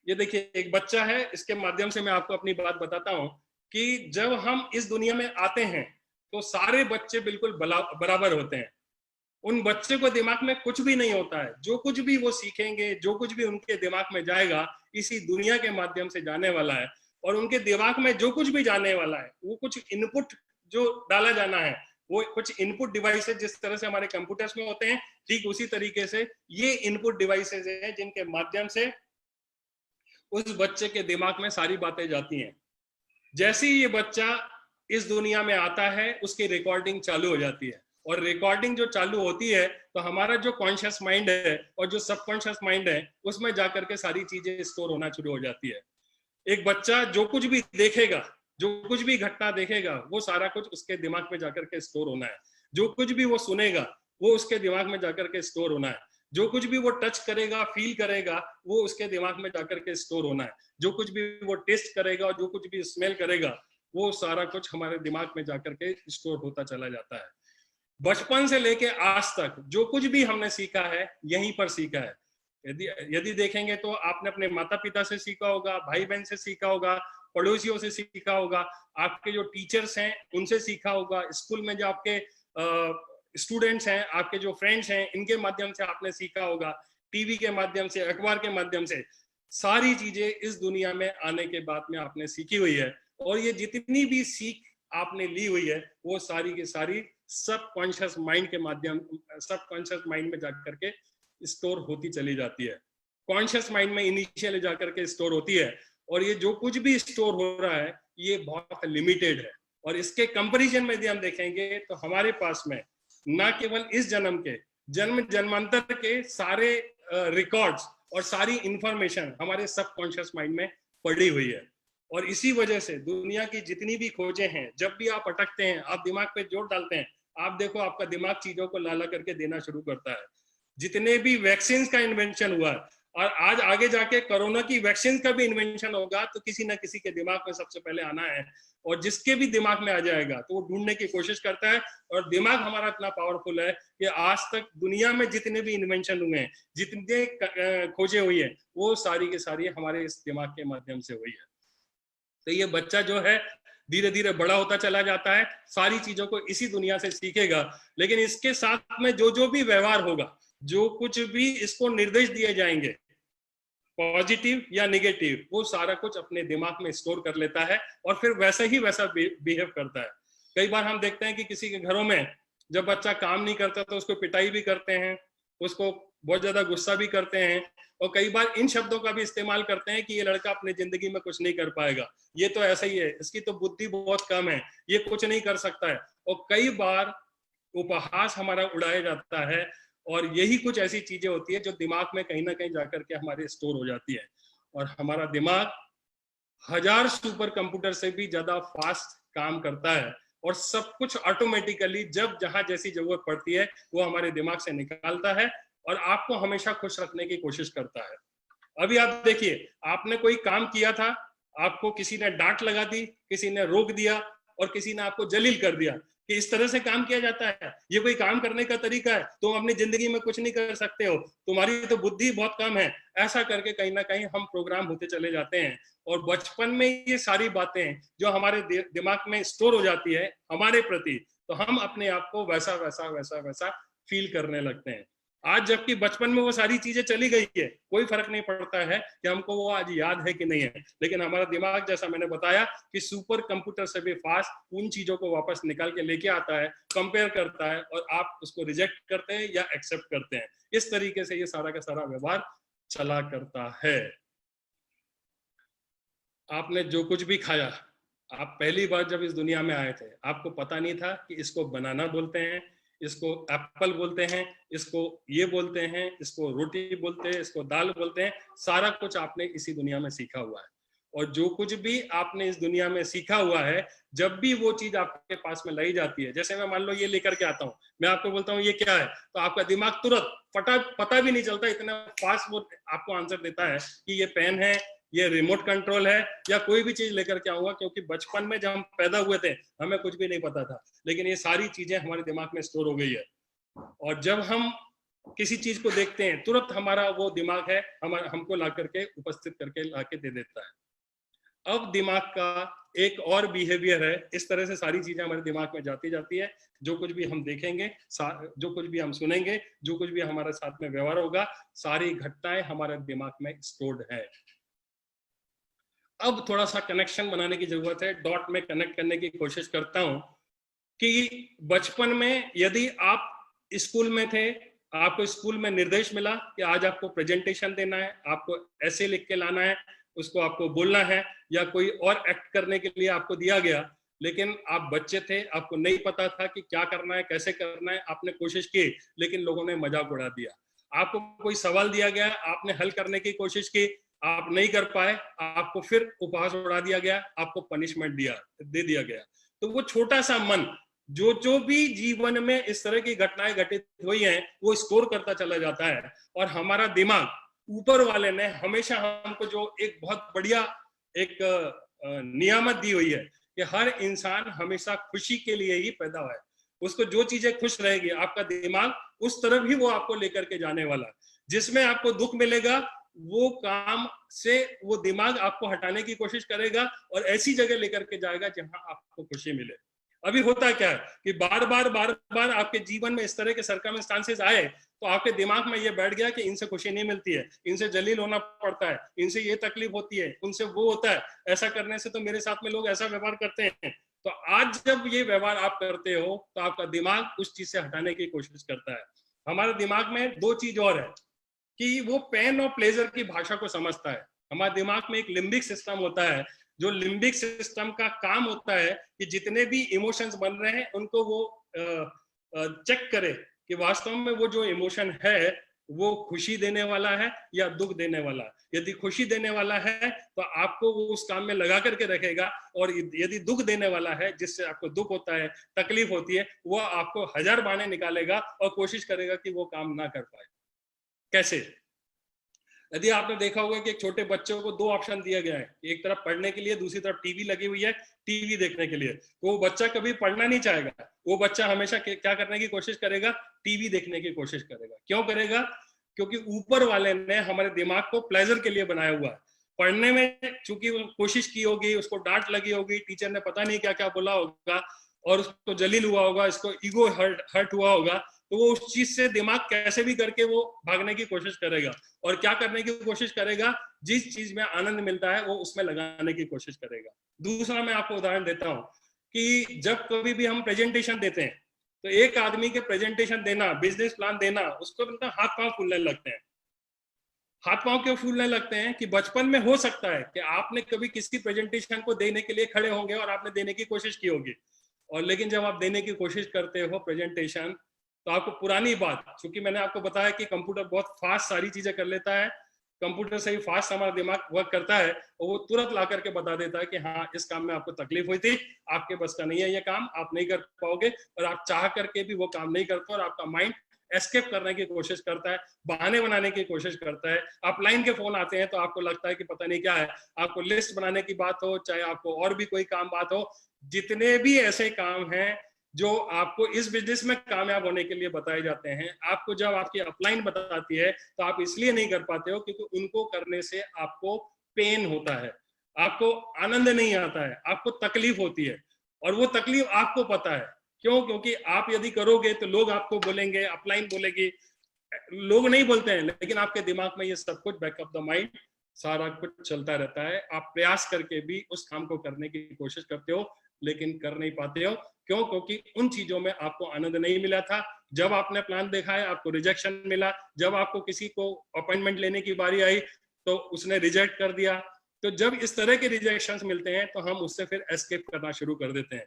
ये देखिए एक बच्चा है, इसके माध्यम से मैं आपको अपनी बात बताता हूँ कि जब हम इस दुनिया में आते हैं तो सारे बच्चे बिल्कुल बराबर होते हैं। उन बच्चे को दिमाग में कुछ भी नहीं होता है, जो कुछ भी वो सीखेंगे, जो कुछ भी उनके दिमाग में जाएगा इसी दुनिया के माध्यम से जाने वाला है। और उनके दिमाग में जो कुछ भी जाने वाला है वो कुछ इनपुट जो डाला जाना है, वो कुछ इनपुट डिवाइसेस जिस तरह से हमारे कंप्यूटर्स में होते हैं, ठीक उसी तरीके से ये इनपुट डिवाइसेस हैं जिनके माध्यम से उस बच्चे के दिमाग में सारी बातें जाती हैं। जैसे ही ये बच्चा इस दुनिया में आता है उसकी रिकॉर्डिंग चालू हो जाती है, और रिकॉर्डिंग जो चालू होती है तो हमारा जो कॉन्शियस माइंड है और जो सबकॉन्शियस माइंड है उसमें जाकर के सारी चीजें स्टोर होना शुरू हो जाती है। एक बच्चा जो कुछ भी देखेगा, जो कुछ भी घटना देखेगा, वो सारा कुछ उसके दिमाग में जाकर के स्टोर होना है। जो कुछ भी वो सुनेगा वो उसके दिमाग में जाकर के स्टोर होना है। जो कुछ भी वो टच करेगा, फील करेगा, वो उसके दिमाग में जाकर के स्टोर होना है। जो कुछ भी वो टेस्ट करेगा और जो कुछ भी स्मेल करेगा, वो सारा कुछ हमारे दिमाग में जाकर के स्टोर होता चला जाता है। बचपन से लेके आज तक जो कुछ भी हमने सीखा है यहीं पर सीखा है। यदि देखेंगे तो आपने अपने माता पिता से सीखा होगा, भाई बहन से सीखा होगा, पड़ोसियों से सीखा होगा, आपके जो टीचर्स हैं उनसे सीखा होगा, स्कूल में जो आपके स्टूडेंट्स हैं, आपके जो फ्रेंड्स हैं, इनके माध्यम से आपने सीखा होगा, टीवी के माध्यम से, अखबार के माध्यम से। सारी चीजें इस दुनिया में आने के बाद में आपने सीखी हुई है, और ये जितनी भी सीख आपने ली हुई है वो सारी की सारी सबकॉन्शियस माइंड के माध्यम, सबकॉन्शियस माइंड में जाकर के स्टोर होती चली जाती है। कॉन्शियस माइंड में इनिशियली जाकर के स्टोर होती है, और ये जो कुछ भी स्टोर हो रहा है ये बहुत लिमिटेड है। और इसके कंपैरिजन में यदि हम देखेंगे तो हमारे पास में न केवल इस जन्म के, जन्म जन्मांतर के सारे रिकॉर्ड्स और सारी इंफॉर्मेशन हमारे सबकॉन्शियस माइंड में पड़ी हुई है। और इसी वजह से दुनिया की जितनी भी खोजें हैं, जब भी आप अटकते हैं, आप दिमाग पे जोर डालते हैं, आप देखो आपका दिमाग चीजों को लाला करके देना शुरू करता है। जितने भी वैक्सीन का इन्वेंशन हुआ, और आज आगे जाके कोरोना की वैक्सीन का भी इन्वेंशन होगा, तो किसी ना किसी के दिमाग में सबसे पहले आना है, और जिसके भी दिमाग में आ जाएगा तो वो ढूंढने की कोशिश करता है। और दिमाग हमारा इतना पावरफुल है कि आज तक दुनिया में जितने भी इन्वेंशन हुए हैं, जितने खोजे हुई है, वो सारी की सारी हमारे इस दिमाग के माध्यम से हुई है। तो ये बच्चा जो है धीरे धीरे बड़ा होता चला जाता है, सारी चीजों को इसी दुनिया से सीखेगा, लेकिन इसके साथ में जो जो भी व्यवहार होगा, जो कुछ भी इसको निर्देश दिए जाएंगे, पॉजिटिव या नेगेटिव, वो सारा कुछ अपने दिमाग में स्टोर कर लेता है और फिर वैसा ही वैसा बिहेव करता है। कई बार हम देखते हैं कि किसी के घरों में जब बच्चा काम नहीं करता तो उसको पिटाई भी करते हैं, उसको बहुत ज्यादा गुस्सा भी करते हैं, और कई बार इन शब्दों का भी इस्तेमाल करते हैं कि ये लड़का अपने जिंदगी में कुछ नहीं कर पाएगा, ये तो ऐसा ही है, इसकी तो बुद्धि बहुत कम है, ये कुछ नहीं कर सकता है। और कई बार उपहास हमारा उड़ाया जाता है, और यही कुछ ऐसी चीजें होती है जो दिमाग में कहीं ना कहीं जाकर के हमारे स्टोर हो जाती है। और हमारा दिमाग 1000 सुपर कंप्यूटर से भी ज्यादा फास्ट काम करता है, और सब कुछ ऑटोमेटिकली जब जहां जैसी जरूरत पड़ती है वो हमारे दिमाग से निकालता है, और आपको हमेशा खुश रखने की कोशिश करता है। अभी आप देखिए, आपने कोई काम किया था, आपको किसी ने डांट लगा दी, किसी ने रोक दिया, और किसी ने आपको जलील कर दिया कि इस तरह से काम किया जाता है, ये कोई काम करने का तरीका है, तुम अपनी जिंदगी में कुछ नहीं कर सकते हो, तुम्हारी तो बुद्धि बहुत कम है। ऐसा करके कहीं ना कहीं हम प्रोग्राम होते चले जाते हैं, और बचपन में ये सारी बातें जो हमारे दिमाग में स्टोर हो जाती है हमारे प्रति, तो हम अपने आप को वैसा वैसा वैसा वैसा फील करने लगते हैं। आज जबकि बचपन में वो सारी चीजें चली गई है, कोई फर्क नहीं पड़ता है कि हमको वो आज याद है कि नहीं है, लेकिन हमारा दिमाग, जैसा मैंने बताया कि सुपर कंप्यूटर से भी फास्ट उन चीजों को वापस निकाल के लेके आता है, कंपेयर करता है, और आप उसको रिजेक्ट करते हैं या एक्सेप्ट करते हैं। इस तरीके से ये सारा का सारा व्यवहार चला करता है। आपने जो कुछ भी खाया, आप पहली बार जब इस दुनिया में आए थे, आपको पता नहीं था कि इसको बनाना बोलते हैं, इसको एप्पल बोलते हैं, इसको ये बोलते हैं, इसको रोटी बोलते हैं, इसको दाल बोलते हैं। सारा कुछ आपने इसी दुनिया में सीखा हुआ है, और जो कुछ भी आपने इस दुनिया में सीखा हुआ है, जब भी वो चीज आपके पास में लाई जाती है, जैसे मैं मान लो ये लेकर के आता हूँ, मैं आपको बोलता हूँ ये क्या है, तो आपका दिमाग तुरंत पता भी नहीं चलता, इतना फास्ट वो आपको आंसर देता है कि ये पेन है, ये रिमोट कंट्रोल है, या कोई भी चीज लेकर के आऊंगा। क्योंकि बचपन में जब हम पैदा हुए थे हमें कुछ भी नहीं पता था, लेकिन ये सारी चीजें हमारे दिमाग में स्टोर हो गई है। और जब हम किसी चीज को देखते हैं, तुरंत हमारा वो दिमाग है हमको ला करके उपस्थित करके ला के दे देता है। अब दिमाग का एक और बिहेवियर है, इस तरह से सारी चीजें हमारे दिमाग में जाती है। जो कुछ भी हम देखेंगे, जो कुछ भी हम सुनेंगे, जो कुछ भी हमारे साथ में व्यवहार होगा, सारी घटनाएं हमारे दिमाग में स्टोर्ड है। अब थोड़ा सा कनेक्शन बनाने की जरूरत है, डॉट में कनेक्ट करने की कोशिश करता हूं कि बचपन में यदि आप स्कूल में थे, आपको स्कूल में निर्देश मिला कि आज आपको प्रेजेंटेशन देना है, आपको ऐसे लिख के लाना है, उसको आपको बोलना है, या कोई और एक्ट करने के लिए आपको दिया गया, लेकिन आप बच्चे थे, आपको नहीं पता था कि क्या करना है, कैसे करना है, आपने कोशिश की लेकिन लोगों ने मजाक उड़ा दिया। आपको कोई सवाल दिया गया, आपने हल करने की कोशिश की, आप नहीं कर पाए, आपको फिर उपहास उड़ा दिया गया, आपको पनिशमेंट दे दिया गया। तो वो छोटा सा मन जो भी जीवन में इस तरह की घटनाएं घटित हुई हैं, वो स्कोर करता चला जाता है। और हमारा दिमाग, ऊपर वाले ने हमेशा हमको जो एक बहुत बढ़िया एक नियामत दी हुई है कि हर इंसान हमेशा खुशी के लिए ही पैदा हुआ है। उसको जो चीजें खुश रहेगी, आपका दिमाग उस तरफ ही वो आपको लेकर के जाने वाला है। जिसमें आपको दुख मिलेगा, वो काम से वो दिमाग आपको हटाने की कोशिश करेगा और ऐसी जगह लेकर के जाएगा जहां आपको खुशी मिले। अभी होता क्या है कि बार बार आपके जीवन में इस तरह के सर्कमस्टांसेस आए, तो आपके दिमाग में ये बैठ गया कि इनसे खुशी नहीं मिलती है, इनसे जलील होना पड़ता है, इनसे ये तकलीफ होती है, उनसे वो होता है, ऐसा करने से तो मेरे साथ में लोग ऐसा व्यवहार करते हैं। तो आज जब ये व्यवहार आप करते हो तो आपका दिमाग उस चीज से हटाने की कोशिश करता है। हमारे दिमाग में दो चीज और है कि वो पेन और प्लेजर की भाषा को समझता है। हमारे दिमाग में एक लिम्बिक सिस्टम होता है, जो लिम्बिक सिस्टम का काम होता है कि जितने भी इमोशंस बन रहे हैं उनको वो चेक करे कि वास्तव में वो जो इमोशन है वो खुशी देने वाला है या दुख देने वाला है। यदि खुशी देने वाला है तो आपको वो उस काम में लगा करके रखेगा, और यदि दुख देने वाला है, जिससे आपको दुख होता है, तकलीफ होती है, वो आपको हजार बहाने निकालेगा और कोशिश करेगा कि वो काम ना कर पाए। कैसे? यदि आपने देखा होगा कि एक छोटे बच्चों को दो ऑप्शन दिया गया है, एक तरफ पढ़ने के लिए, दूसरी तरफ टीवी लगी हुई है, टीवी देखने के लिए। तो वो बच्चा कभी पढ़ना नहीं चाहेगा, वो बच्चा हमेशा क्या करने की कोशिश करेगा? टीवी देखने की कोशिश करेगा। क्यों करेगा? क्योंकि ऊपर वाले ने हमारे दिमाग को प्लेजर के लिए बनाया हुआ है। पढ़ने में चूंकि कोशिश की होगी, उसको डांट लगी होगी, टीचर ने पता नहीं क्या क्या बोला होगा और उसको जलील हुआ होगा, इसको ईगो हर्ट हुआ होगा, तो वो उस चीज से दिमाग कैसे भी करके वो भागने की कोशिश करेगा। और क्या करने की कोशिश करेगा? जिस चीज में आनंद मिलता है वो उसमें लगाने की कोशिश करेगा। दूसरा मैं आपको उदाहरण देता हूं कि जब कभी भी हम प्रेजेंटेशन देते हैं, तो एक आदमी के प्रेजेंटेशन देना, बिजनेस प्लान देना, उसको मतलब हाथ पांव फूलने लगते हैं। हाथ पांव क्यों फूलने लगते हैं? कि बचपन में हो सकता है कि आपने कभी किसी प्रेजेंटेशन को देने के लिए खड़े होंगे और आपने देने की कोशिश की होगी, और लेकिन जब आप देने की कोशिश करते हो प्रेजेंटेशन, तो आपको पुरानी बात, क्योंकि मैंने आपको बताया कि कंप्यूटर बहुत फास्ट सारी चीजें कर लेता है, कंप्यूटर से ही फास्ट हमारा दिमाग वर्क करता है, और वो तुरंत ला करके बता देता है कि हाँ, इस काम में आपको तकलीफ हुई थी, आपके बस का नहीं है ये काम, आप नहीं कर पाओगे, और आप चाह करके भी वो काम नहीं करते, और आपका माइंड एस्केप करने की कोशिश करता है, बहाने बनाने की कोशिश करता है। आप लाइन के फोन आते हैं तो आपको लगता है कि पता नहीं क्या है, आपको लिस्ट बनाने की बात हो, चाहे आपको और भी कोई काम बात हो, जितने भी ऐसे काम हैं जो आपको इस बिजनेस में कामयाब होने के लिए बताए जाते हैं, आपको जब आपकी अपलाइन बताती है तो आप इसलिए नहीं कर पाते हो क्योंकि उनको करने से आपको पेन होता है, आपको आनंद नहीं आता है, आपको तकलीफ होती है, और वो तकलीफ आपको पता है। क्यों? क्योंकि आप यदि करोगे तो लोग आपको बोलेंगे, अपलाइन बोलेगी, लोग नहीं बोलते हैं, लेकिन आपके दिमाग में ये सब कुछ बैकअप द माइंड सारा कुछ चलता रहता है। आप प्रयास करके भी उस काम को करने की कोशिश करते हो लेकिन कर नहीं पाते हो। क्यों? क्योंकि उन चीजों में आपको आनंद नहीं मिला था। जब आपने प्लान देखा है आपको रिजेक्शन मिला, जब आपको किसी को अपॉइंटमेंट लेने की बारी आई तो उसने रिजेक्ट कर दिया। तो जब इस तरह के रिजेक्शंस मिलते हैं तो हम उससे फिर एस्केप करना शुरू कर देते हैं।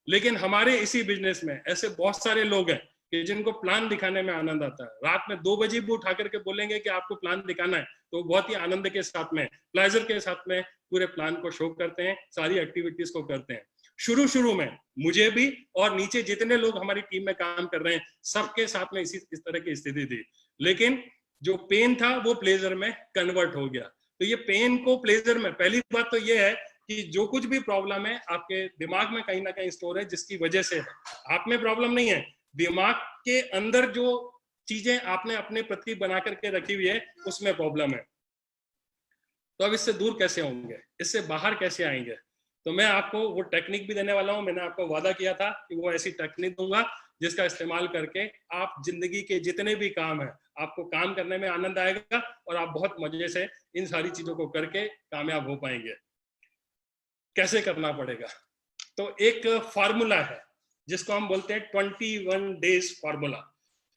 लेकिन हमारे इसी बिजनेस में ऐसे बहुत सारे लोग हैं कि जिनको प्लान दिखाने में आनंद आता है। रात में 2 बजे भी उठा करके बोलेंगे कि आपको प्लान दिखाना है, तो बहुत ही आनंद के साथ में, प्लेजर के साथ में पूरे प्लान को शो करते हैं, सारी एक्टिविटीज को करते हैं। शुरू में मुझे भी और नीचे जितने लोग हमारी टीम में काम कर रहे हैं सबके साथ में इस तरह की स्थिति थी, लेकिन जो पेन था वो प्लेजर में कन्वर्ट हो गया। तो ये पेन को प्लेजर में, पहली बात तो ये है कि जो कुछ भी प्रॉब्लम है आपके दिमाग में कहीं ना कहीं स्टोर है, जिसकी वजह से आप में प्रॉब्लम नहीं है, दिमाग के अंदर जो चीजें आपने अपने प्रति बना करके रखी हुई है, उसमें प्रॉब्लम है। तो अब इससे दूर कैसे होंगे, इससे बाहर कैसे आएंगे? तो मैं आपको वो टेक्निक भी देने वाला हूं। मैंने आपको वादा किया था कि वो ऐसी टेक्निक दूंगा जिसका इस्तेमाल करके आप जिंदगी के जितने भी काम है, आपको काम करने में आनंद आएगा और आप बहुत मजे से इन सारी चीजों को करके कामयाब हो पाएंगे। कैसे करना पड़ेगा? तो एक फार्मूला है जिसको हम बोलते हैं 21 डेज फार्मूला।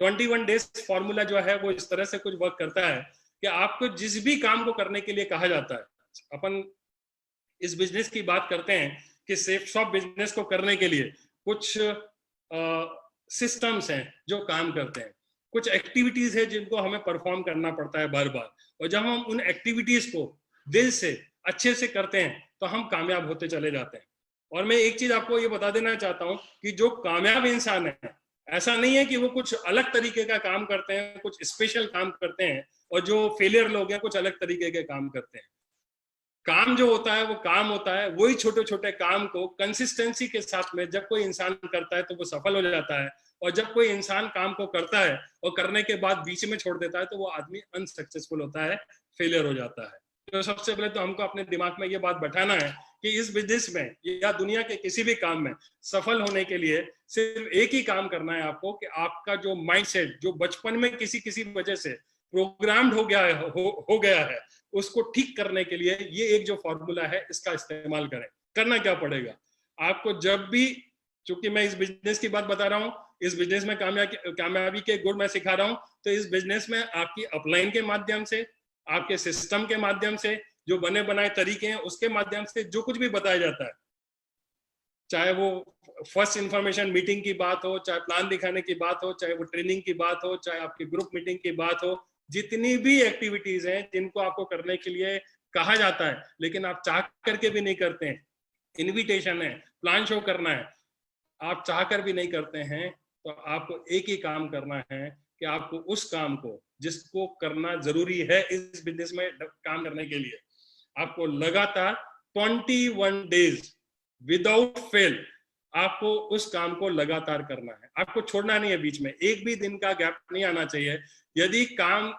21 डेज फार्मूला जो है वो इस तरह से कुछ वर्क करता है कि आपको जिस भी काम को करने के लिए कहा जाता है, अपन इस बिजनेस की बात करते हैं कि सेफ शॉप बिजनेस को करने के लिए कुछ सिस्टम्स हैं जो काम करते हैं, कुछ एक्टिविटीज है जिनको हमें परफॉर्म करना पड़ता है बार बार, और जब हम उन एक्टिविटीज को दिल से अच्छे से करते हैं तो हम कामयाब होते चले जाते हैं। और मैं एक चीज आपको ये बता देना चाहता हूं कि जो कामयाब इंसान है, ऐसा नहीं है कि वो कुछ अलग तरीके का काम करते हैं, कुछ स्पेशल काम करते हैं, और जो फेलियर लोग हैं कुछ अलग तरीके के काम करते हैं। काम जो होता है वो काम होता है, वही छोटे छोटे काम को कंसिस्टेंसी के साथ में जब कोई इंसान करता है तो वो सफल हो जाता है, और जब कोई इंसान काम को करता है और करने के बाद बीच में छोड़ देता है तो वो आदमी अनसक्सेसफुल होता है, फेलियर हो जाता है। तो सबसे पहले तो हमको अपने दिमाग में ये बात बैठाना है कि इस बिजनेस में या दुनिया के किसी भी काम में सफल होने के लिए सिर्फ एक ही काम करना है आपको, कि आपका जो माइंडसेट जो बचपन में किसी वजह से प्रोग्राम्ड हो गया है उसको ठीक करने के लिए ये एक जो फॉर्मूला है इसका इस्तेमाल करें। करना क्या पड़ेगा आपको? जब भी, चूंकि मैं इस बिजनेस की बात बता रहा हूँ, इस बिजनेस में कामयाबी के गुण मैं सिखा रहा हूँ, तो इस बिजनेस में आपकी अपलाइन के माध्यम से, आपके सिस्टम के माध्यम से, जो बने बनाए तरीके हैं उसके माध्यम से जो कुछ भी बताया जाता है, चाहे वो फर्स्ट इंफॉर्मेशन मीटिंग की बात हो, चाहे प्लान दिखाने की बात हो, चाहे वो ट्रेनिंग की बात हो, चाहे आपकी ग्रुप मीटिंग की बात हो, जितनी भी एक्टिविटीज हैं जिनको आपको करने के लिए कहा जाता है लेकिन आप चाह करके भी नहीं करते हैं, इनविटेशन है, प्लान शो करना है, आप चाह कर भी नहीं करते हैं, तो आपको एक ही काम करना है कि आपको उस काम को जिसको करना जरूरी है इस बिजनेस में काम करने के लिए, आपको लगातार 21 डेज विदाउट फेल आपको उस काम को लगातार करना है। आपको छोड़ना नहीं है, बीच में एक भी दिन का गैप नहीं आना चाहिए। यदि काम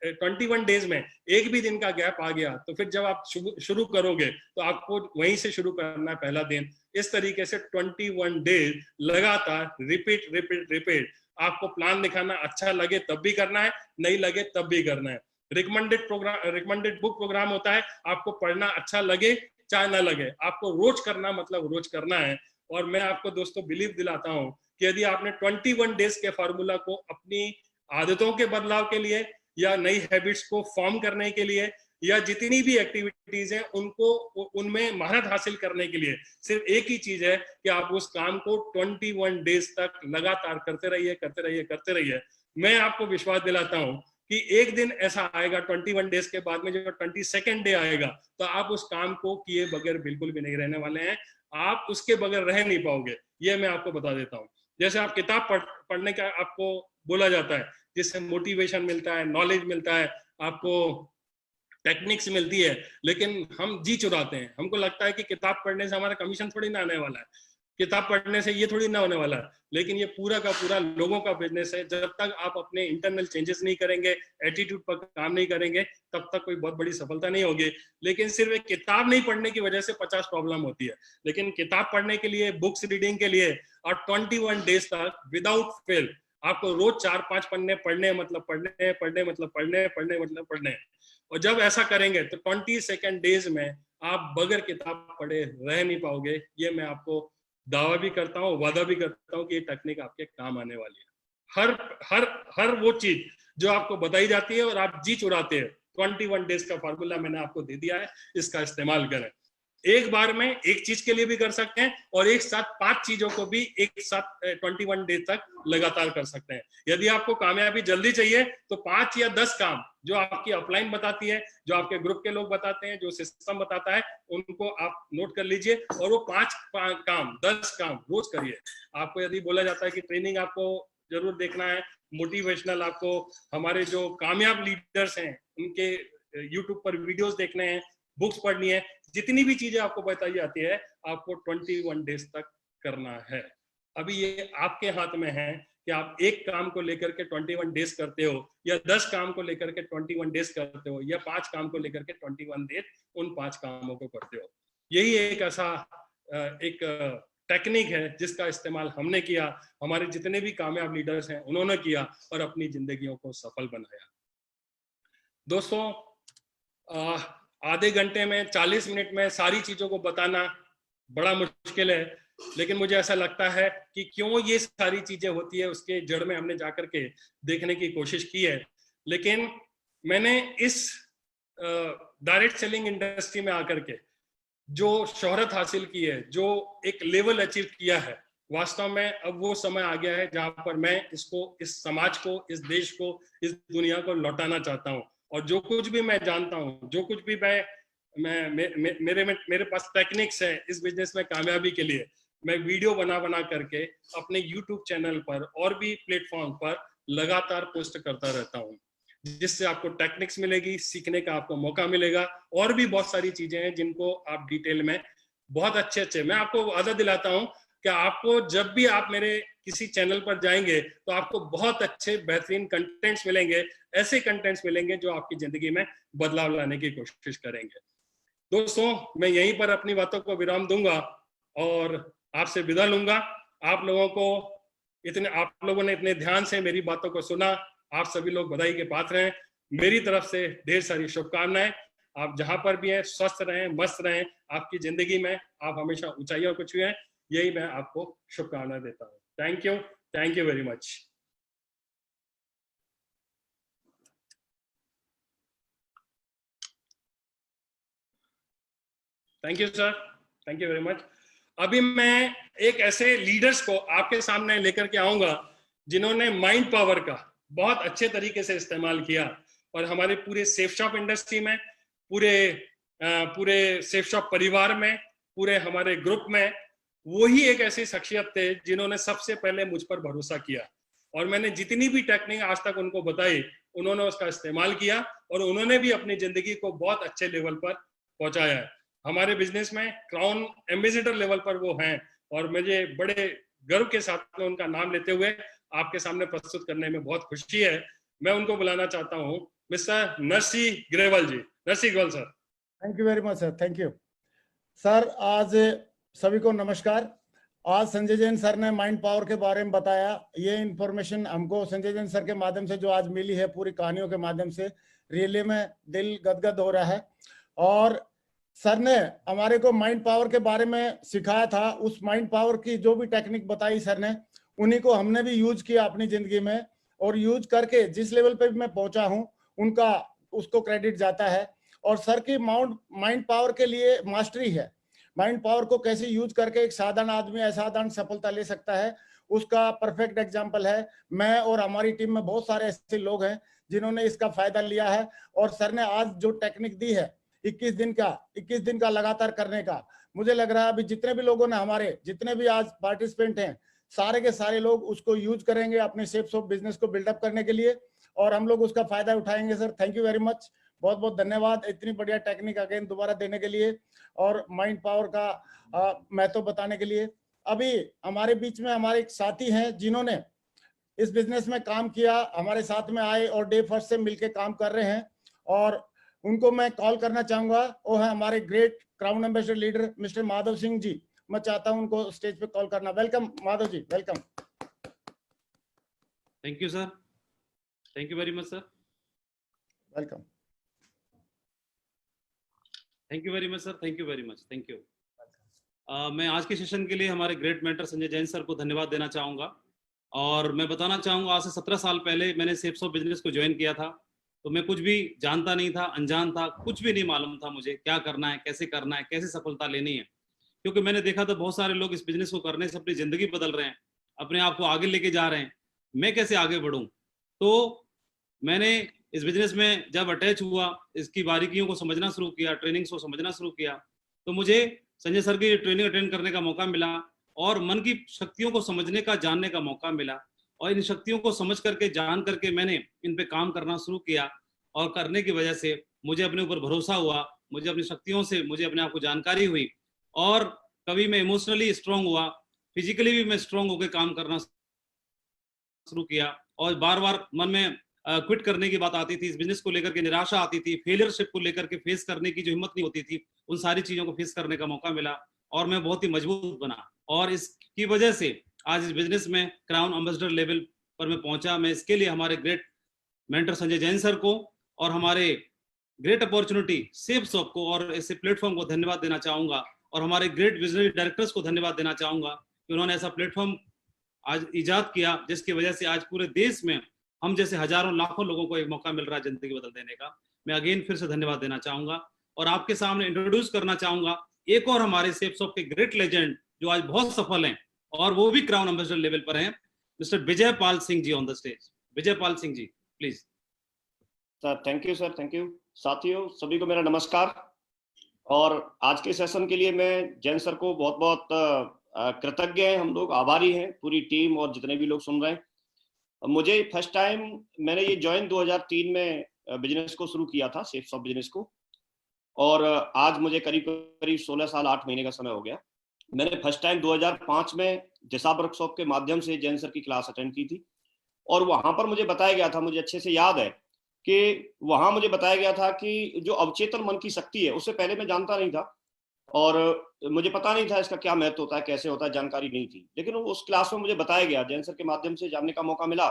21 डेज में एक भी दिन का गैप आ गया तो फिर जब आप शुरू करोगे तो आपको वहीं से शुरू करना है, पहला दिन। इस तरीके से 21 डेज लगातार रिपीट रिपीट रिपीट। आपको प्लान दिखाना अच्छा लगे तब भी करना है, नहीं लगे तब भी करना है। रिकमेंडेड बुक प्रोग्राम होता है, आपको पढ़ना अच्छा लगे चाहे ना लगे, आपको रोज करना मतलब रोज करना है। और मैं आपको दोस्तों बिलीव दिलाता हूं कि यदि आपने 21 डेज के फार्मूला को अपनी आदतों के बदलाव के लिए या नई हैबिट्स को फॉर्म करने के लिए या जितनी भी एक्टिविटीज हैं उनको उनमें महारत हासिल करने के लिए सिर्फ एक ही चीज है कि आप उस काम को 21 डेज तक लगातार करते रहिए करते रहिए करते रहिए। मैं आपको विश्वास दिलाता हूं कि एक दिन ऐसा आएगा 21 डेज के बाद में, जो 22nd डे आएगा, तो आप उस काम को किए बगैर बिल्कुल भी नहीं रहने वाले हैं। आप उसके बगैर रह नहीं पाओगे, ये मैं आपको बता देता हूँ। जैसे आप किताब पढ़ने का आपको बोला जाता है, जिससे मोटिवेशन मिलता है, नॉलेज मिलता है, आपको टेक्निक्स मिलती है, लेकिन हम जी चुराते हैं। हमको लगता है कि किताब पढ़ने से हमारा कमीशन थोड़ी ना आने वाला है, किताब पढ़ने से ये थोड़ी ना होने वाला है, लेकिन ये पूरा का पूरा लोगों का बिजनेस है। जब तक आप अपने इंटरनल चेंजेस नहीं करेंगे, एटीट्यूड पर काम नहीं करेंगे, तब तक कोई बहुत बड़ी सफलता नहीं होगी। लेकिन सिर्फ एक किताब नहीं पढ़ने की वजह से 50 प्रॉब्लम होती है, लेकिन किताब पढ़ने के लिए, बुक्स रीडिंग के लिए और 21 डेज तक विदाउट फेल आपको रोज 4-5 पन्ने पढ़ने मतलब पढ़ने, पढ़ने मतलब पढ़ने, पढ़ने मतलब पढ़ने। और जब ऐसा करेंगे तो 22nd डेज में आप बगैर किताब पढ़े रह नहीं पाओगे। ये मैं आपको दावा भी करता हूँ, वादा भी करता हूँ कि ये टेक्निक आपके काम आने वाली है। हर वो चीज जो आपको बताई जाती है और आप जी चुराते हैं, 21 डेज का फार्मूला मैंने आपको दे दिया है, इसका इस्तेमाल करें। एक बार में एक चीज के लिए भी कर सकते हैं और एक साथ 5 चीजों को भी एक साथ 21 डेज तक लगातार कर सकते हैं। यदि आपको कामयाबी जल्दी चाहिए तो 5 या 10 काम जो आपकी अपलाइन बताती है, जो आपके ग्रुप के लोग बताते हैं, जो सिस्टम बताता है, उनको आप नोट कर लीजिए और वो 5 काम 10 काम रोज करिए। आपको यदि बोला जाता है कि ट्रेनिंग आपको जरूर देखना है, मोटिवेशनल आपको हमारे जो कामयाब लीडर्स हैं उनके यूट्यूब पर वीडियोस देखने हैं, बुक्स पढ़नी है, जितनी भी चीजें आपको बताई जाती है आपको 21 डेज तक करना है। अभी ये आपके हाथ में है कि आप एक काम को लेकर के 21 डेज करते हो, या 10 काम को लेकर के 21 डेज करते हो, या 5 काम को लेकर के 21 डेज उन 5 कामों को करते हो। यही एक ऐसा एक टेक्निक है जिसका इस्तेमाल हमने किया, हमारे जितने भी कामयाब लीडर्स हैं उन्होंने किया और अपनी जिंदगियों को सफल बनाया। दोस्तों, आधे घंटे में 40 मिनट में सारी चीजों को बताना बड़ा मुश्किल है, लेकिन मुझे ऐसा लगता है कि क्यों ये सारी चीजें होती है उसके जड़ में हमने जाकर के देखने की कोशिश की है। लेकिन मैंने इस डायरेक्ट सेलिंग इंडस्ट्री में आकर के जो शोहरत हासिल की है, जो एक लेवल अचीव किया है, वास्तव में अब वो समय आ गया है जहां पर मैं इसको, इस समाज को, इस देश को, इस दुनिया को लौटाना चाहता हूं। और जो कुछ भी मैं जानता हूं, जो कुछ भी मेरे पास टेक्निक्स है इस बिजनेस में कामयाबी के लिए, मैं वीडियो बना करके अपने YouTube चैनल पर और भी प्लेटफॉर्म पर लगातार पोस्ट करता रहता हूं, जिससे आपको टेक्निक्स मिलेगी, सीखने का आपको मौका मिलेगा, और भी बहुत सारी चीजें हैं जिनको आप डिटेल में बहुत अच्छे मैं आपको वादा दिलाता हूं कि आपको जब भी आप मेरे किसी चैनल पर जाएंगे तो आपको बहुत अच्छे बेहतरीन कंटेंट्स मिलेंगे, ऐसे कंटेंट्स मिलेंगे जो आपकी जिंदगी में बदलाव लाने की कोशिश करेंगे। दोस्तों, मैं यहीं पर अपनी बातों को विराम दूंगा और आपसे विदा लूंगा। आप लोगों ने इतने ध्यान से मेरी बातों को सुना, आप सभी लोग बधाई के पात्र हैं। मेरी तरफ से ढेर सारी शुभकामनाएं। आप जहां पर भी हैं स्वस्थ रहें, मस्त रहें, आपकी जिंदगी में आप हमेशा ऊंचाइयों को छुएं, यही मैं आपको शुभकामनाएं देता हूं। Thank you very much. Thank you sir, thank you very much. अभी मैं एक ऐसे लीडर्स को आपके सामने लेकर के आऊंगा जिन्होंने माइंड पावर का बहुत अच्छे तरीके से इस्तेमाल किया और हमारे पूरे सेफ शॉप इंडस्ट्री में, पूरे सेफ शॉप परिवार में, पूरे हमारे ग्रुप में वही एक ऐसी शख्सियत थे जिन्होंने सबसे पहले मुझ पर भरोसा किया, और मैंने जितनी भी टेक्निक आज तक उनको बताई उन्होंने उसका इस्तेमाल किया और उन्होंने भी अपनी जिंदगी को बहुत अच्छे लेवल पर पहुंचाया है। हमारे बिजनेस में क्राउन एम्बेसडर लेवल पर वो हैं और मुझे बड़े गर्व के साथ में उनका नाम लेते हुए आपके सामने प्रस्तुत करने में बहुत खुशी है। मैं उनको बुलाना चाहता हूं, mister Narsi Grewal ji. Narsi Grewal sir. Thank you very much sir, thank you sir. आज सभी को नमस्कार। आज संजय जैन सर ने माइंड पावर के बारे में बताया। ये इन्फॉर्मेशन हमको संजय जैन सर के माध्यम से जो आज मिली है, पूरी कहानियों के माध्यम से, रियली में दिल गदगद हो रहा है। और सर ने हमारे को माइंड पावर के बारे में सिखाया था। उस माइंड पावर की जो भी टेक्निक बताई सर ने, उन्हीं को हमने भी यूज किया अपनी जिंदगी में, और यूज करके जिस लेवल पे भी मैं पहुंचा हूं उनका उसको क्रेडिट जाता है। और सर की माइंड पावर के लिए मास्टरी है। माइंड पावर को कैसे यूज करके एक साधारण आदमी असाधारण सफलता ले सकता है, उसका परफेक्ट एग्जाम्पल है। मैं और हमारी टीम में बहुत सारे ऐसे लोग हैं जिन्होंने इसका फायदा लिया है। और सर ने आज जो टेक्निक दी है 21 दिन का लगातार करने का, मुझे लग रहा है अभी जितने भी लोगों ने, हमारे जितने भी आज पार्टिसिपेंट हैं, सारे के सारे लोग उसको यूज करेंगे अपने सेफ शॉप बिजनेस को बिल्डअप करने के लिए, और हम लोग उसका फायदा उठाएंगे। Sir thank you very much, बहुत बहुत धन्यवाद इतनी बढ़िया टेक्निक अगेन दोबारा देने के लिए और माइंड पावर का महत्व बताने के लिए। अभी हमारे बीच में हमारे एक साथी हैं जिन्होंने इस बिजनेस में काम किया, हमारे साथ में आए और डे फर्स्ट से मिलकर काम कर रहे हैं, और उनको मैं कॉल करना चाहूंगा। वो है हमारे great crown ambassador leader mister Madhav Singh ji. मैं चाहता हूं उनको स्टेज पे कॉल करना। Welcome Madhav ji, welcome. Thank you sir, thank you very much sir. Welcome. Thank you very much sir, thank you very much, thank you. मैं आज के सेशन के लिए हमारे great mentor Sanjay Jain sir को धन्यवाद देना चाहूंगा। और मैं बताना चाहूंगा, आज से 17 साल पहले मैंने सेफ शॉप बिजनेस को ज्वाइन किया था, तो मैं कुछ भी जानता नहीं था, अनजान था, कुछ भी नहीं मालूम था मुझे क्या करना है, कैसे करना है, कैसे सफलता लेनी है। क्योंकि मैंने देखा था बहुत सारे लोग इस बिजनेस को करने से अपनी जिंदगी बदल रहे हैं, अपने आप को आगे लेके जा रहे हैं, मैं कैसे आगे बढ़ूं। तो मैंने इस बिजनेस में जब अटैच हुआ, इसकी बारीकियों को समझना शुरू किया, ट्रेनिंग्स को समझना शुरू किया, तो मुझे संजय सर की ट्रेनिंग अटेंड करने का मौका मिला और मन की शक्तियों को समझने का, जानने का मौका मिला। और इन शक्तियों को समझ करके, जान करके मैंने इन पे काम करना शुरू किया, और करने की वजह से मुझे अपने ऊपर भरोसा हुआ, मुझे अपनी शक्तियों से, मुझे अपने आप को जानकारी हुई, और कभी मैं इमोशनली स्ट्रांग हुआ, फिजिकली भी मैं स्ट्रांग होकर काम करना शुरू किया। और बार बार मन में क्विट करने की बात आती थी, इस बिजनेस को लेकर के निराशा आती थी, फेलियरशिप को लेकर के फेस करने की जो हिम्मत नहीं होती थी, उन सारी चीजों को फेस करने का मौका मिला और मैं बहुत ही मजबूत बना। और इसकी वजह से आज इस बिजनेस में क्राउन एम्बेसडर लेवल पर मैं पहुंचा। मैं इसके लिए हमारे great mentor Sanjay Jain sir को और हमारे ग्रेट अपॉर्चुनिटी सेफ शॉप को और ऐसे प्लेटफॉर्म को धन्यवाद देना चाहूंगा, और हमारे ग्रेट विजनरी डायरेक्टर्स को धन्यवाद देना चाहूंगा कि उन्होंने ऐसा प्लेटफॉर्म आज इजाद किया जिसकी वजह से आज पूरे देश में हम जैसे हजारों लाखों लोगों को एक मौका मिल रहा है जिंदगी बदल देने का। मैं अगेन फिर से धन्यवाद देना चाहूंगा और आपके सामने इंट्रोड्यूस करना चाहूंगा एक और हमारे सेफ शॉप के ग्रेट लेजेंड जो आज बहुत सफल हैं और वो भी क्राउन एम्बेसडर लेवल पर हैं, mister Vijay Pal Singh ji on the stage. Vijay Pal Singh ji please. Sir thank you sir, thank you. साथियों सभी को मेरा नमस्कार। और आज के सेशन के लिए मैं जैन सर को बहुत बहुत कृतज्ञ हैं, हम लोग आभारी हैं, पूरी टीम और जितने भी लोग सुन रहे हैं। मुझे फर्स्ट टाइम मैंने ये ज्वाइन 2003 में बिजनेस को शुरू किया था, सेफ शॉप बिजनेस को, और आज मुझे करीब करीब 16 साल 8 महीने का समय हो गया। मैंने फर्स्ट टाइम 2005 में दिशा वर्कशॉप के माध्यम से जैन सर की क्लास अटेंड की थी और वहां पर मुझे बताया गया था, मुझे अच्छे से याद है कि वहां मुझे बताया गया था कि जो अवचेतन मन की शक्ति है, उससे पहले मैं जानता नहीं था और मुझे पता नहीं था इसका क्या महत्व होता है, कैसे होता है, जानकारी नहीं थी। लेकिन उस क्लास में मुझे बताया गया, जैन सर के माध्यम से जानने का मौका मिला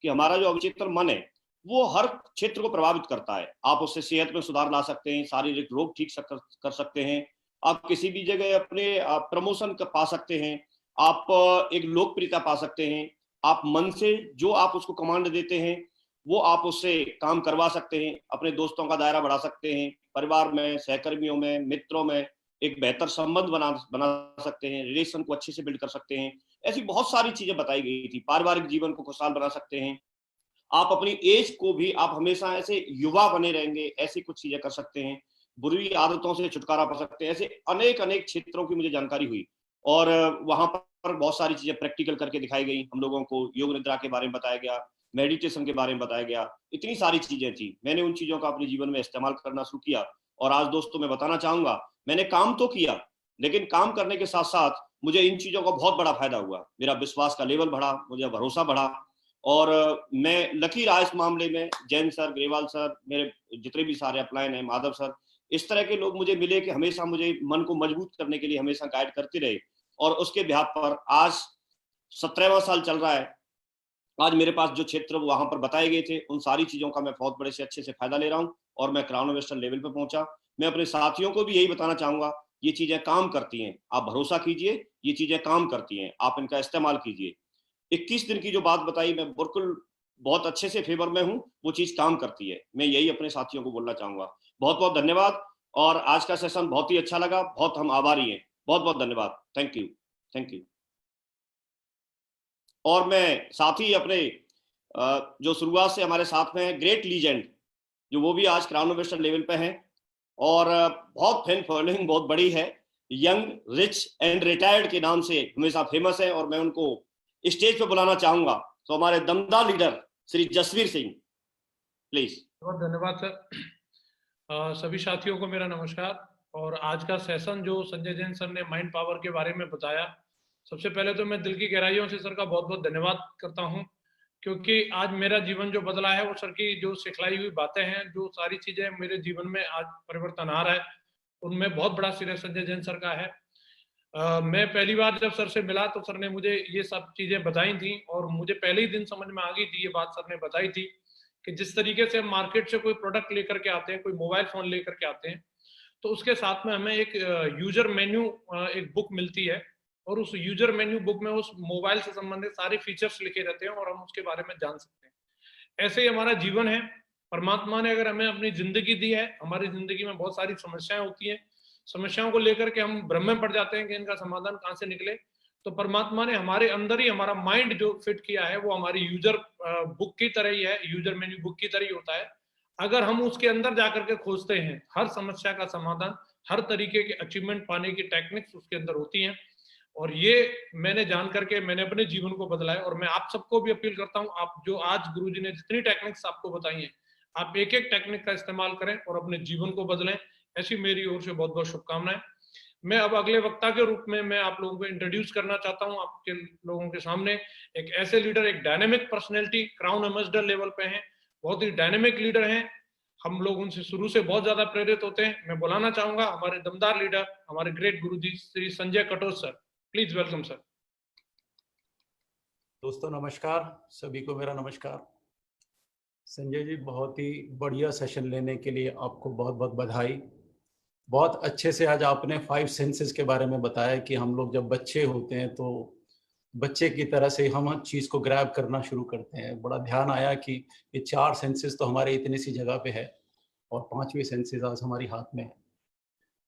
कि हमारा जो अवचेतन मन है वो हर क्षेत्र को प्रभावित करता है। आप उससे सेहत में सुधार ला सकते हैं, शारीरिक रोग ठीक कर सकते हैं, आप किसी भी जगह अपने प्रमोशन पा सकते हैं, आप एक लोकप्रियता पा सकते हैं, आप मन से जो आप उसको कमांड देते हैं वो आप उससे काम करवा सकते हैं, अपने दोस्तों का दायरा बढ़ा सकते हैं, परिवार में, सहकर्मियों में, मित्रों में एक बेहतर संबंध बना सकते हैं, रिलेशन को अच्छे से बिल्ड कर सकते हैं। ऐसी बहुत सारी चीजें बताई गई थी। पारिवारिक जीवन को खुशहाल बना सकते हैं, आप अपनी एज को भी, आप हमेशा ऐसे युवा बने रहेंगे, ऐसी कुछ चीजें कर सकते हैं, बुरी आदतों से छुटकारा पा सकते हैं। ऐसे अनेक अनेक क्षेत्रों की मुझे जानकारी हुई और वहां पर बहुत सारी चीजें प्रैक्टिकल करके दिखाई गई। हम लोगों को योग निद्रा के बारे में बताया गया, मेडिटेशन के बारे में बताया गया, इतनी सारी चीजें थी। मैंने उन चीजों का अपने जीवन में इस्तेमाल करना शुरू किया और आज दोस्तों मैं बताना चाहूंगा, मैंने काम तो किया लेकिन काम करने के साथ साथ मुझे इन चीजों का बहुत बड़ा फायदा हुआ। मेरा विश्वास का लेवल बढ़ा, मुझे भरोसा बढ़ा और मैं लकी रहा इस मामले में। जैन सर, ग्रेवाल सर, मेरे जितने भी सारे अपलाइन हैं, माधव सर, इस तरह के लोग मुझे मिले कि हमेशा मुझे मन को मजबूत करने के लिए हमेशा गाइड करते रहे और उसके बिहाफ पर आज 17वां साल चल रहा है। आज मेरे पास जो क्षेत्र वहां पर बताए गए थे उन सारी चीजों का मैं बहुत बड़े से अच्छे से फायदा ले रहा हूं और मैं क्राउन एम्बेसडर लेवल पे पहुंचा। मैं अपने साथियों को भी यही बताना चाहूंगा, ये चीजें काम करती हैं, आप भरोसा कीजिए, ये चीजें काम करती हैं, आप इनका इस्तेमाल कीजिए। 21 दिन की जो बात बताई, मैं बिल्कुल बहुत अच्छे से फेवर में हूँ, वो चीज काम करती है। मैं यही अपने साथियों को बोलना चाहूंगा। बहुत बहुत धन्यवाद और आज का सेशन बहुत ही अच्छा लगा, बहुत हम आभारी हैं। बहुत बहुत धन्यवाद, थैंक यू, थैंक यू। और मैं साथ ही अपने जो शुरुआत से हमारे साथ में है ग्रेट लीजेंड, जो वो भी आज क्राउन एम्बेसडर लेवल पे हैं और बहुत फैन फॉलोइंग बहुत बड़ी है, यंग रिच एंड रिटायर्ड के नाम से हमेशा फेमस है और मैं उनको स्टेज पे बुलाना चाहूंगा। तो हमारे दमदार लीडर श्री जसवीर सिंह, प्लीज। बहुत धन्यवाद सर। सभी साथियों को मेरा नमस्कार। और आज का सेशन जो संजय जैन सर ने माइंड पावर के बारे में बताया, सबसे पहले तो मैं दिल की गहराइयों से सर का बहुत बहुत धन्यवाद करता हूं, क्योंकि आज मेरा जीवन जो बदला है वो सर की जो सिखलाई हुई बातें हैं, जो सारी चीजें मेरे जीवन में आज परिवर्तन आ रहा है, उनमें बहुत बड़ा श्रेय संजय जैन सर का है। मैं पहली बार जब सर से मिला तो सर ने मुझे ये सब चीजें बताई थी और मुझे पहले ही दिन समझ में आ गई थी, ये बात सर ने बताई थी कि जिस तरीके से हम मार्केट से कोई प्रोडक्ट लेकर के आते हैं, कोई मोबाइल फोन लेकर के आते हैं, तो उसके साथ में हमें एक यूजर मेन्यू एक बुक मिलती है और उस यूजर मेन्यू बुक में उस मोबाइल से संबंधित सारे फीचर्स लिखे रहते हैं और हम उसके बारे में जान सकते हैं। ऐसे ही हमारा जीवन है। परमात्मा ने अगर हमें अपनी जिंदगी दी है, हमारी जिंदगी में बहुत सारी समस्याएं होती हैं, समस्याओं को लेकर के हम भ्रम में पड़ जाते हैं कि इनका समाधान कहाँ से निकले। तो परमात्मा ने हमारे अंदर ही हमारा माइंड जो फिट किया है वो हमारी यूजर बुक की तरह ही है, यूजर मेन्यू बुक की तरह ही होता है। अगर हम उसके अंदर जाकर के खोजते हैं, हर समस्या का समाधान, हर तरीके के अचीवमेंट पाने की टेक्निक्स उसके अंदर होती हैं। और ये मैंने जान करके मैंने अपने जीवन को बदला है और मैं आप सबको भी अपील करता हूं, आप जो आज गुरुजी ने जितनी टेक्निक्स आपको बताई हैं, आप एक एक टेक्निक का इस्तेमाल करें और अपने जीवन को बदलें। ऐसी मेरी ओर से बहुत बहुत शुभकामनाएं। मैं अब अगले वक्ता के रूप में मैं आप लोगों को इंट्रोड्यूस करना चाहता हूं आपके लोगों के सामने एक ऐसे लीडर, एक dynamic personality, crown ambassador level पे हैं, बहुत ही डायनेमिक लीडर हैं। हम लोग उनसे शुरू से बहुत ज्यादा प्रेरित होते हैं। मैं बुलाना चाहूंगा हमारे दमदार लीडर, हमारे great Guruji Shri Sanjay Katoch sir. Please welcome sir. दोस्तों नमस्कार, सभी को मेरा नमस्कार। संजय जी, बहुत ही बढ़िया सेशन लेने के लिए आपको बहुत बहुत बधाई। बहुत अच्छे से आज आपने 5 सेंसेस के बारे में बताया कि हम लोग जब बच्चे होते हैं तो बच्चे की तरह से हम हर चीज़ को ग्रैब करना शुरू करते हैं। बड़ा ध्यान आया कि ये 4 सेंसेस तो हमारे इतनी सी जगह पे है और 5वीं सेंसेस आज हमारी हाथ में है।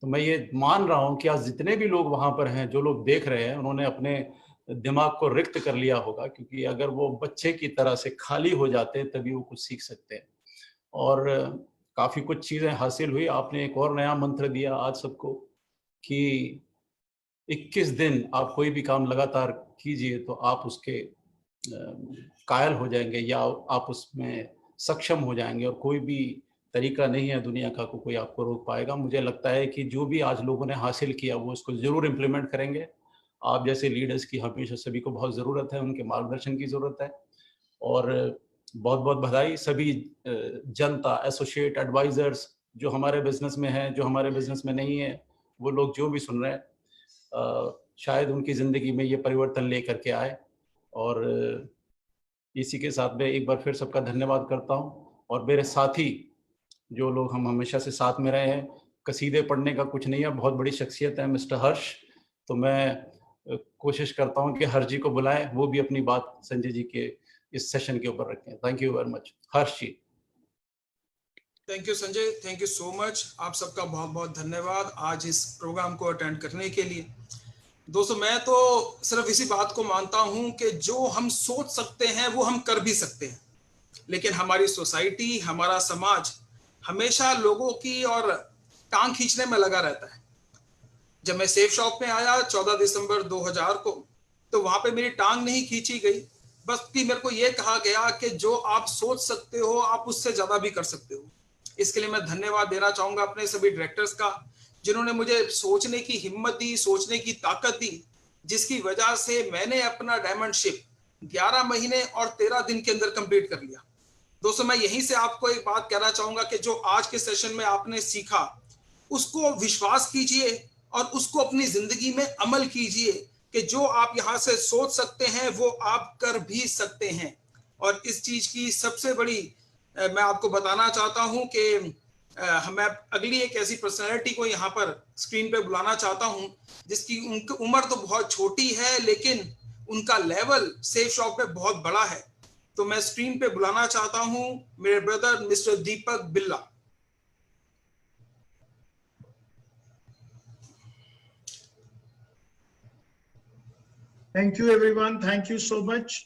तो मैं ये मान रहा हूँ कि आज जितने भी लोग वहाँ पर हैं, जो लोग देख रहे हैं, उन्होंने अपने दिमाग को रिक्त कर लिया होगा, क्योंकि अगर वो बच्चे की तरह से खाली हो जाते हैं तभी वो कुछ सीख सकते हैं। और काफ़ी कुछ चीज़ें हासिल हुई। आपने एक और नया मंत्र दिया आज सबको कि 21 दिन आप कोई भी काम लगातार कीजिए तो आप उसके कायल हो जाएंगे या आप उसमें सक्षम हो जाएंगे, और कोई भी तरीका नहीं है दुनिया का कोई आपको रोक पाएगा। मुझे लगता है कि जो भी आज लोगों ने हासिल किया वो उसको ज़रूर इम्प्लीमेंट करेंगे। आप जैसे लीडर्स की हमेशा सभी को बहुत ज़रूरत है, उनके मार्गदर्शन की ज़रूरत है। और बहुत बहुत बधाई सभी जनता, एसोसिएट, एडवाइजर्स जो हमारे बिजनेस में हैं, जो हमारे बिजनेस में नहीं है, वो लोग जो भी सुन रहे हैं, शायद उनकी ज़िंदगी में ये परिवर्तन लेकर के आए। और इसी के साथ मैं एक बार फिर सबका धन्यवाद करता हूँ। और मेरे साथी जो लोग हम हमेशा से साथ में रहे हैं, कसीदे पढ़ने का कुछ नहीं है, बहुत बड़ी शख्सियत है मिस्टर हर्ष। तो मैं कोशिश करता हूँ कि हर्ष जी को बुलाएं, वो भी अपनी बात संजय जी के इस सेशन के ऊपर रखें। Thank you very much. Harsh ji. Thank you Sanjay, thank you so much. आप सबका बहुत बहुत धन्यवाद आज इस प्रोग्राम को अटेंड करने के लिए। दोस्तों, मैं तो सिर्फ इसी बात को मानता हूं कि जो हम सोच सकते हैं वो हम कर भी सकते हैं, लेकिन हमारी सोसाइटी, हमारा समाज हमेशा लोगों की और टांग खींचने में लगा रहता है। जब मैं सेफ शॉप में आया 14 दिसंबर 2000 को, तो वहां पे मेरी टांग नहीं खींची गई, बस कि मेरे को यह कहा गया कि जो आप सोच सकते हो आप उससे ज्यादा भी कर सकते हो। इसके लिए मैं धन्यवाद देना चाहूंगा अपने सभी डायरेक्टर्स का, जिन्होंने मुझे सोचने की हिम्मत दी, सोचने की ताकत दी, जिसकी वजह से मैंने अपना डायमंडशिप 11 महीने और 13 दिन के अंदर कंप्लीट कर लिया। दोस्तों, मैं यहीं से आपको एक बात कहना चाहूंगा कि जो आज के सेशन में आपने सीखा उसको विश्वास कीजिए और उसको अपनी जिंदगी में अमल कीजिए कि जो आप यहाँ से सोच सकते हैं वो आप कर भी सकते हैं। और इस चीज की सबसे बड़ी मैं आपको बताना चाहता हूं कि मैं अगली एक ऐसी पर्सनैलिटी को यहाँ पर स्क्रीन पे बुलाना चाहता हूं जिसकी उनकी उम्र तो बहुत छोटी है लेकिन उनका लेवल सेफ शॉप में बहुत बड़ा है। तो मैं स्क्रीन पे बुलाना चाहता हूं मेरे ब्रदर मिस्टर दीपक बिल्ला। Thank you everyone, thank you so much.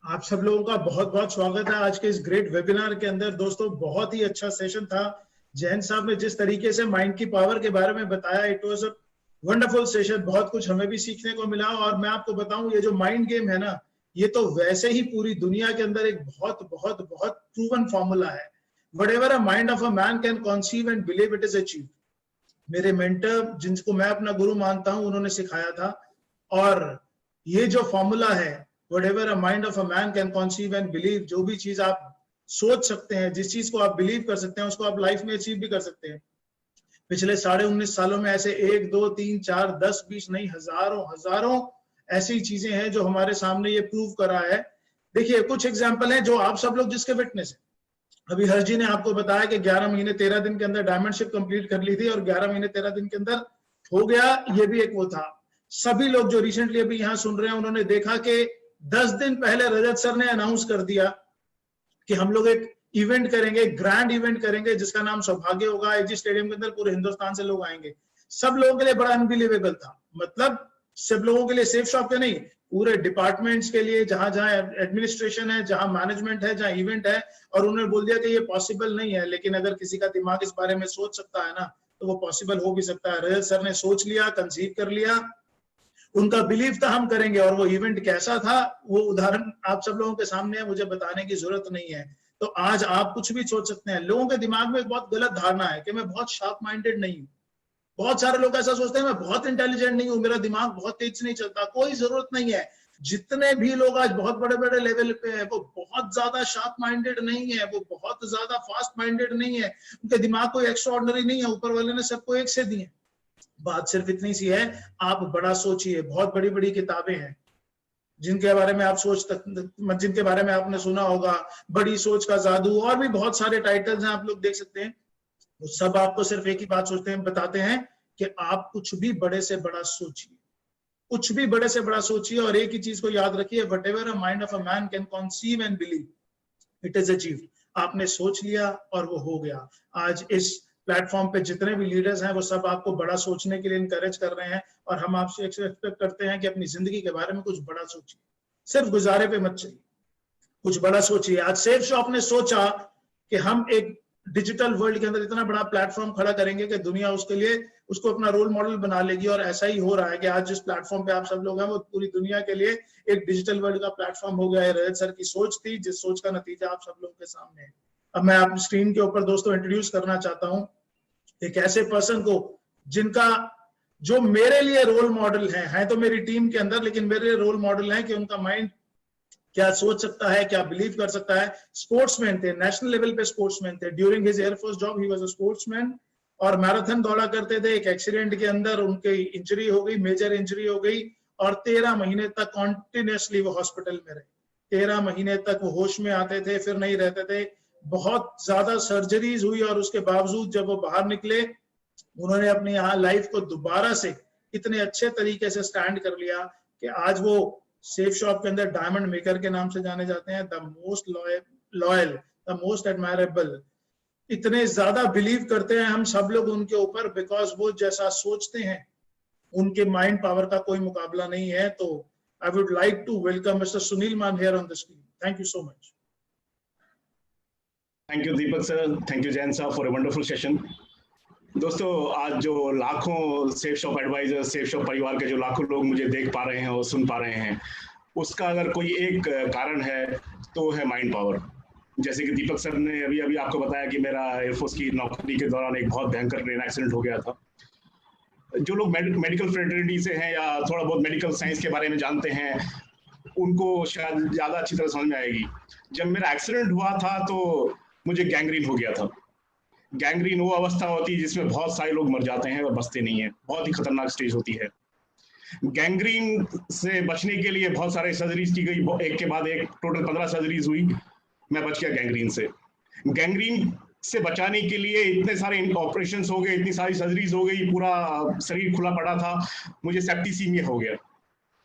आप सब लोगों का बहुत बहुत स्वागत है आज के इस ग्रेट वेबिनार के अंदर। दोस्तों, बहुत ही अच्छा सेशन था। जैन साहब ने जिस तरीके से माइंड की पावर के बारे में बताया, it was a wonderful session. बहुत कुछ हमें भी सीखने को मिला। और मैं आपको बताऊं, ये जो माइंड गेम है ना, ये तो वैसे ही पूरी दुनिया के अंदर एक बहुत बहुत बहुत प्रूवन फॉर्मूला है। Whatever a mind of a man can conceive and believe, it is achieved. मेरे मेंटर, जिनको मैं अपना गुरु मानता हूं, उन्होंने सिखाया था। और ये जो फॉर्मूला है, whatever a mind of a man can conceive and believe, जो भी चीज आप सोच सकते हैं, जिस चीज को आप बिलीव कर सकते हैं, उसको आप लाइफ में अचीव भी कर सकते हैं। पिछले 19.5 सालों में ऐसे 1, 2, 3, 4, 10, 20 नहीं, हजारों ऐसी चीजें हैं जो हमारे सामने ये प्रूव करा है। देखिए, कुछ एग्जाम्पल हैं जो आप सब लोग जिसके विटनेस है। अभी हर्ष जी ने आपको बताया कि 11 महीने 13 दिन के अंदर डायमंडशिप कंप्लीट कर ली थी और 11 महीने 13 दिन के अंदर हो गया। ये भी एक वो था। सभी लोग जो रिसेंटली अभी यहाँ सुन रहे हैं, उन्होंने देखा कि 10 दिन पहले रजत सर ने अनाउंस कर दिया कि हम लोग एक इवेंट करेंगे, ग्रैंड इवेंट करेंगे जिसका नाम सौभाग्य होगा। एजी स्टेडियम के अंदर पूरे हिंदुस्तान से लोग आएंगे। सब लोगों के लिए बड़ा अनबिलीवेबल था। मतलब सब लोगों के लिए, सेफ शॉप के नहीं, पूरे डिपार्टमेंट्स के लिए, जहां जहां एडमिनिस्ट्रेशन है, जहां मैनेजमेंट है, जहां इवेंट है। और उन्होंने बोल दिया कि ये पॉसिबल नहीं है, लेकिन अगर किसी का दिमाग इस बारे में सोच सकता है ना, तो वो पॉसिबल हो भी सकता है। रजत सर ने सोच लिया, कंसीव कर लिया, उनका बिलीव था हम करेंगे। और वो इवेंट कैसा था, वो उदाहरण आप सब लोगों के सामने है, मुझे बताने की जरूरत नहीं है। तो आज आप कुछ भी सोच सकते हैं। लोगों के दिमाग में एक बहुत गलत धारणा है कि मैं बहुत शार्प माइंडेड नहीं हूं। बहुत सारे लोग ऐसा सोचते हैं मैं बहुत इंटेलिजेंट नहीं हूं, मेरा दिमाग बहुत तेज नहीं चलता। कोई जरूरत नहीं है। जितने भी लोग आज बहुत बड़े बड़े लेवल पे है वो बहुत ज्यादा शार्प माइंडेड नहीं है, वो बहुत ज्यादा फास्ट माइंडेड नहीं है, उनके दिमाग कोई एक्स्ट्राऑर्डिनरी नहीं है, ऊपर वाले ने सबको एक से दिए। बात सिर्फ इतनी सी है, आप बड़ा सोचिए। बहुत बड़ी बड़ी किताबें हैं जिनके बारे में आप जिनके बारे में आपने सुना होगा, बड़ी सोच का जादू, और भी बहुत सारे टाइटल्स हैं, आप लोग देख सकते हैं। वो सब आपको सिर्फ एक ही बात बताते हैं कि आप कुछ भी बड़े से बड़ा सोचिए, कुछ भी बड़े से बड़ा सोचिए, और एक ही चीज को याद रखिए, whatever a mind of a man can conceive and believe, it is achieved. आपने सोच लिया और वो हो गया। आज इस प्लेटफॉर्म पे जितने भी लीडर्स हैं वो सब आपको बड़ा सोचने के लिए इनकरेज कर रहे हैं, और हम आपसे एक्सपेक्ट करते हैं कि अपनी जिंदगी के बारे में कुछ बड़ा सोचिए, सिर्फ गुजारे पे मत चलिए, कुछ बड़ा सोचिए। आज सेफ शॉप ने सोचा कि हम एक डिजिटल वर्ल्ड के अंदर इतना बड़ा प्लेटफॉर्म खड़ा करेंगे कि दुनिया उसके लिए उसको अपना रोल मॉडल बना लेगी, और ऐसा ही हो रहा है कि आज जिस प्लेटफॉर्म पे आप सब लोग हैं वो पूरी दुनिया के लिए एक डिजिटल वर्ल्ड का प्लेटफॉर्म हो गया है। रजत सर की सोच थी, जिस सोच का नतीजा आप सब लोगों के सामने है। अब मैं आप स्क्रीन के ऊपर दोस्तों इंट्रोड्यूस करना चाहता हूं एक ऐसे पर्सन को जो मेरे लिए रोल मॉडल है तो मेरी टीम के अंदर, लेकिन मेरे रोल मॉडल है कि उनका माइंड क्या सोच सकता है, क्या बिलीव कर सकता है। स्पोर्ट्समैन थे, नेशनल लेवल पे स्पोर्ट्समैन थे। During his air force job he was a sportsman, और मैराथन दौड़ा करते थे। एक एक्सीडेंट के अंदर उनकी इंजरी हो गई, मेजर इंजरी हो गई, और 13 महीने तक कॉन्टिन्यूसली वो हॉस्पिटल में रहे। 13 महीने तक वो होश में आते थे, फिर नहीं रहते थे। बहुत ज्यादा सर्जरीज हुई, और उसके बावजूद जब वो बाहर निकले, उन्होंने अपनी यहाँ लाइफ को दोबारा से इतने अच्छे तरीके से स्टैंड कर लिया कि आज वो सेफ शॉप के अंदर डायमंड मेकर के नाम से जाने जाते हैं। The most loyal, the most admirable. इतने ज्यादा बिलीव करते हैं हम सब लोग उनके ऊपर, बिकॉज वो जैसा सोचते हैं उनके माइंड पावर का कोई मुकाबला नहीं है। तो I would like to welcome mister Sunil Maan here on the screen. Thank you so much. Thank you Deepak sir, thank you Jain sahab for a wonderful session. दोस्तों, आज जो लाखों safe shop advisor, safe shop परिवार के जो लाखों लोग मुझे देख पा रहे हैं और सुन पा रहे हैं, उसका अगर कोई एक कारण है तो है माइंड पावर। जैसे कि दीपक सर ने अभी अभी आपको बताया कि मेरा एयरफोर्स की नौकरी के दौरान एक बहुत भयंकर ट्रेन एक्सीडेंट हो गया था। जो लोग मेडिकल फ्रेटर्निटी से हैं या थोड़ा बहुत मेडिकल साइंस के बारे में जानते हैं, उनको शायद ज्यादा अच्छी तरह समझ में आएगी। जब मेरा एक्सीडेंट हुआ था तो मुझे गैंग्रीन हो गया था। गैंग्रीन वो अवस्था होती है जिसमें बहुत सारे लोग मर जाते हैं और बचते नहीं है, बहुत ही खतरनाक स्टेज होती है। गैंग्रीन से बचने के लिए बहुत सारे सर्जरीज की गई, एक के बाद एक, टोटल 15 सर्जरीज हुई, मैं बच गया गैंग्रीन से। गैंग्रीन से बचाने के लिए इतने सारे ऑपरेशंस हो गए, इतनी सारी सर्जरीज हो गई, पूरा शरीर खुला पड़ा था। मुझे सेप्टिसीमिया हो गया।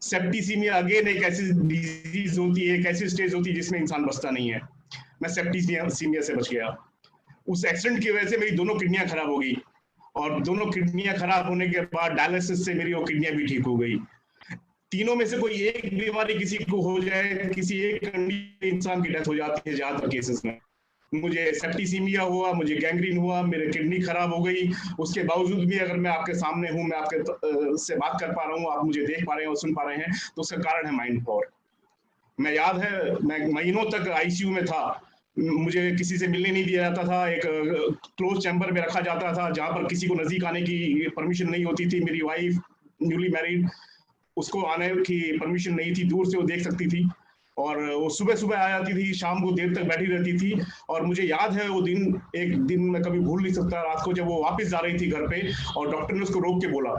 सेप्टिसीमिया अगेन एक ऐसी डिजीज होती है, एक ऐसी स्टेज होती है जिसमें इंसान बचता नहीं है। मैं सेप्टिसीमिया से बच गया। उस एक्सीडेंट की वजह से मेरी दोनों किडनियां खराब हो गई, और दोनों किडनियां खराब होने के बाद डायलिसिस से मेरी वो किडनियां भी ठीक हो गई। तीनों में से कोई एक बीमारी किसी को हो जाए, किसी एक इंसान की डेथ हो जाती है ज्यादातर केसेस में। मुझे सेप्टिसीमिया हुआ, मुझे गैंग्रीन हुआ, मेरी किडनी खराब हो गई। उसके बावजूद भी अगर मैं आपके सामने हूं, मैं आपके से बात कर पा रहा हूं, आप मुझे देख पा रहे हैं और सुन पा रहे हैं, तो उसका कारण है माइंड पावर। मैं याद है, मैं महीनों तक आईसीयू में था, मुझे किसी से मिलने नहीं दिया जाता था। एक क्लोज चैम्बर में रखा जाता था जहां पर किसी को नजदीक आने की परमिशन नहीं होती थी। मेरी वाइफ न्यूली मैरिड, उसको आने की परमिशन नहीं थी, दूर से वो देख सकती थी, और वो सुबह सुबह आ जाती थी, शाम को देर तक बैठी रहती थी। और मुझे याद है वो दिन, एक दिन मैं कभी भूल नहीं सकता, रात को जब वो वापस जा रही थी घर पे, और डॉक्टर ने उसको रोक के बोला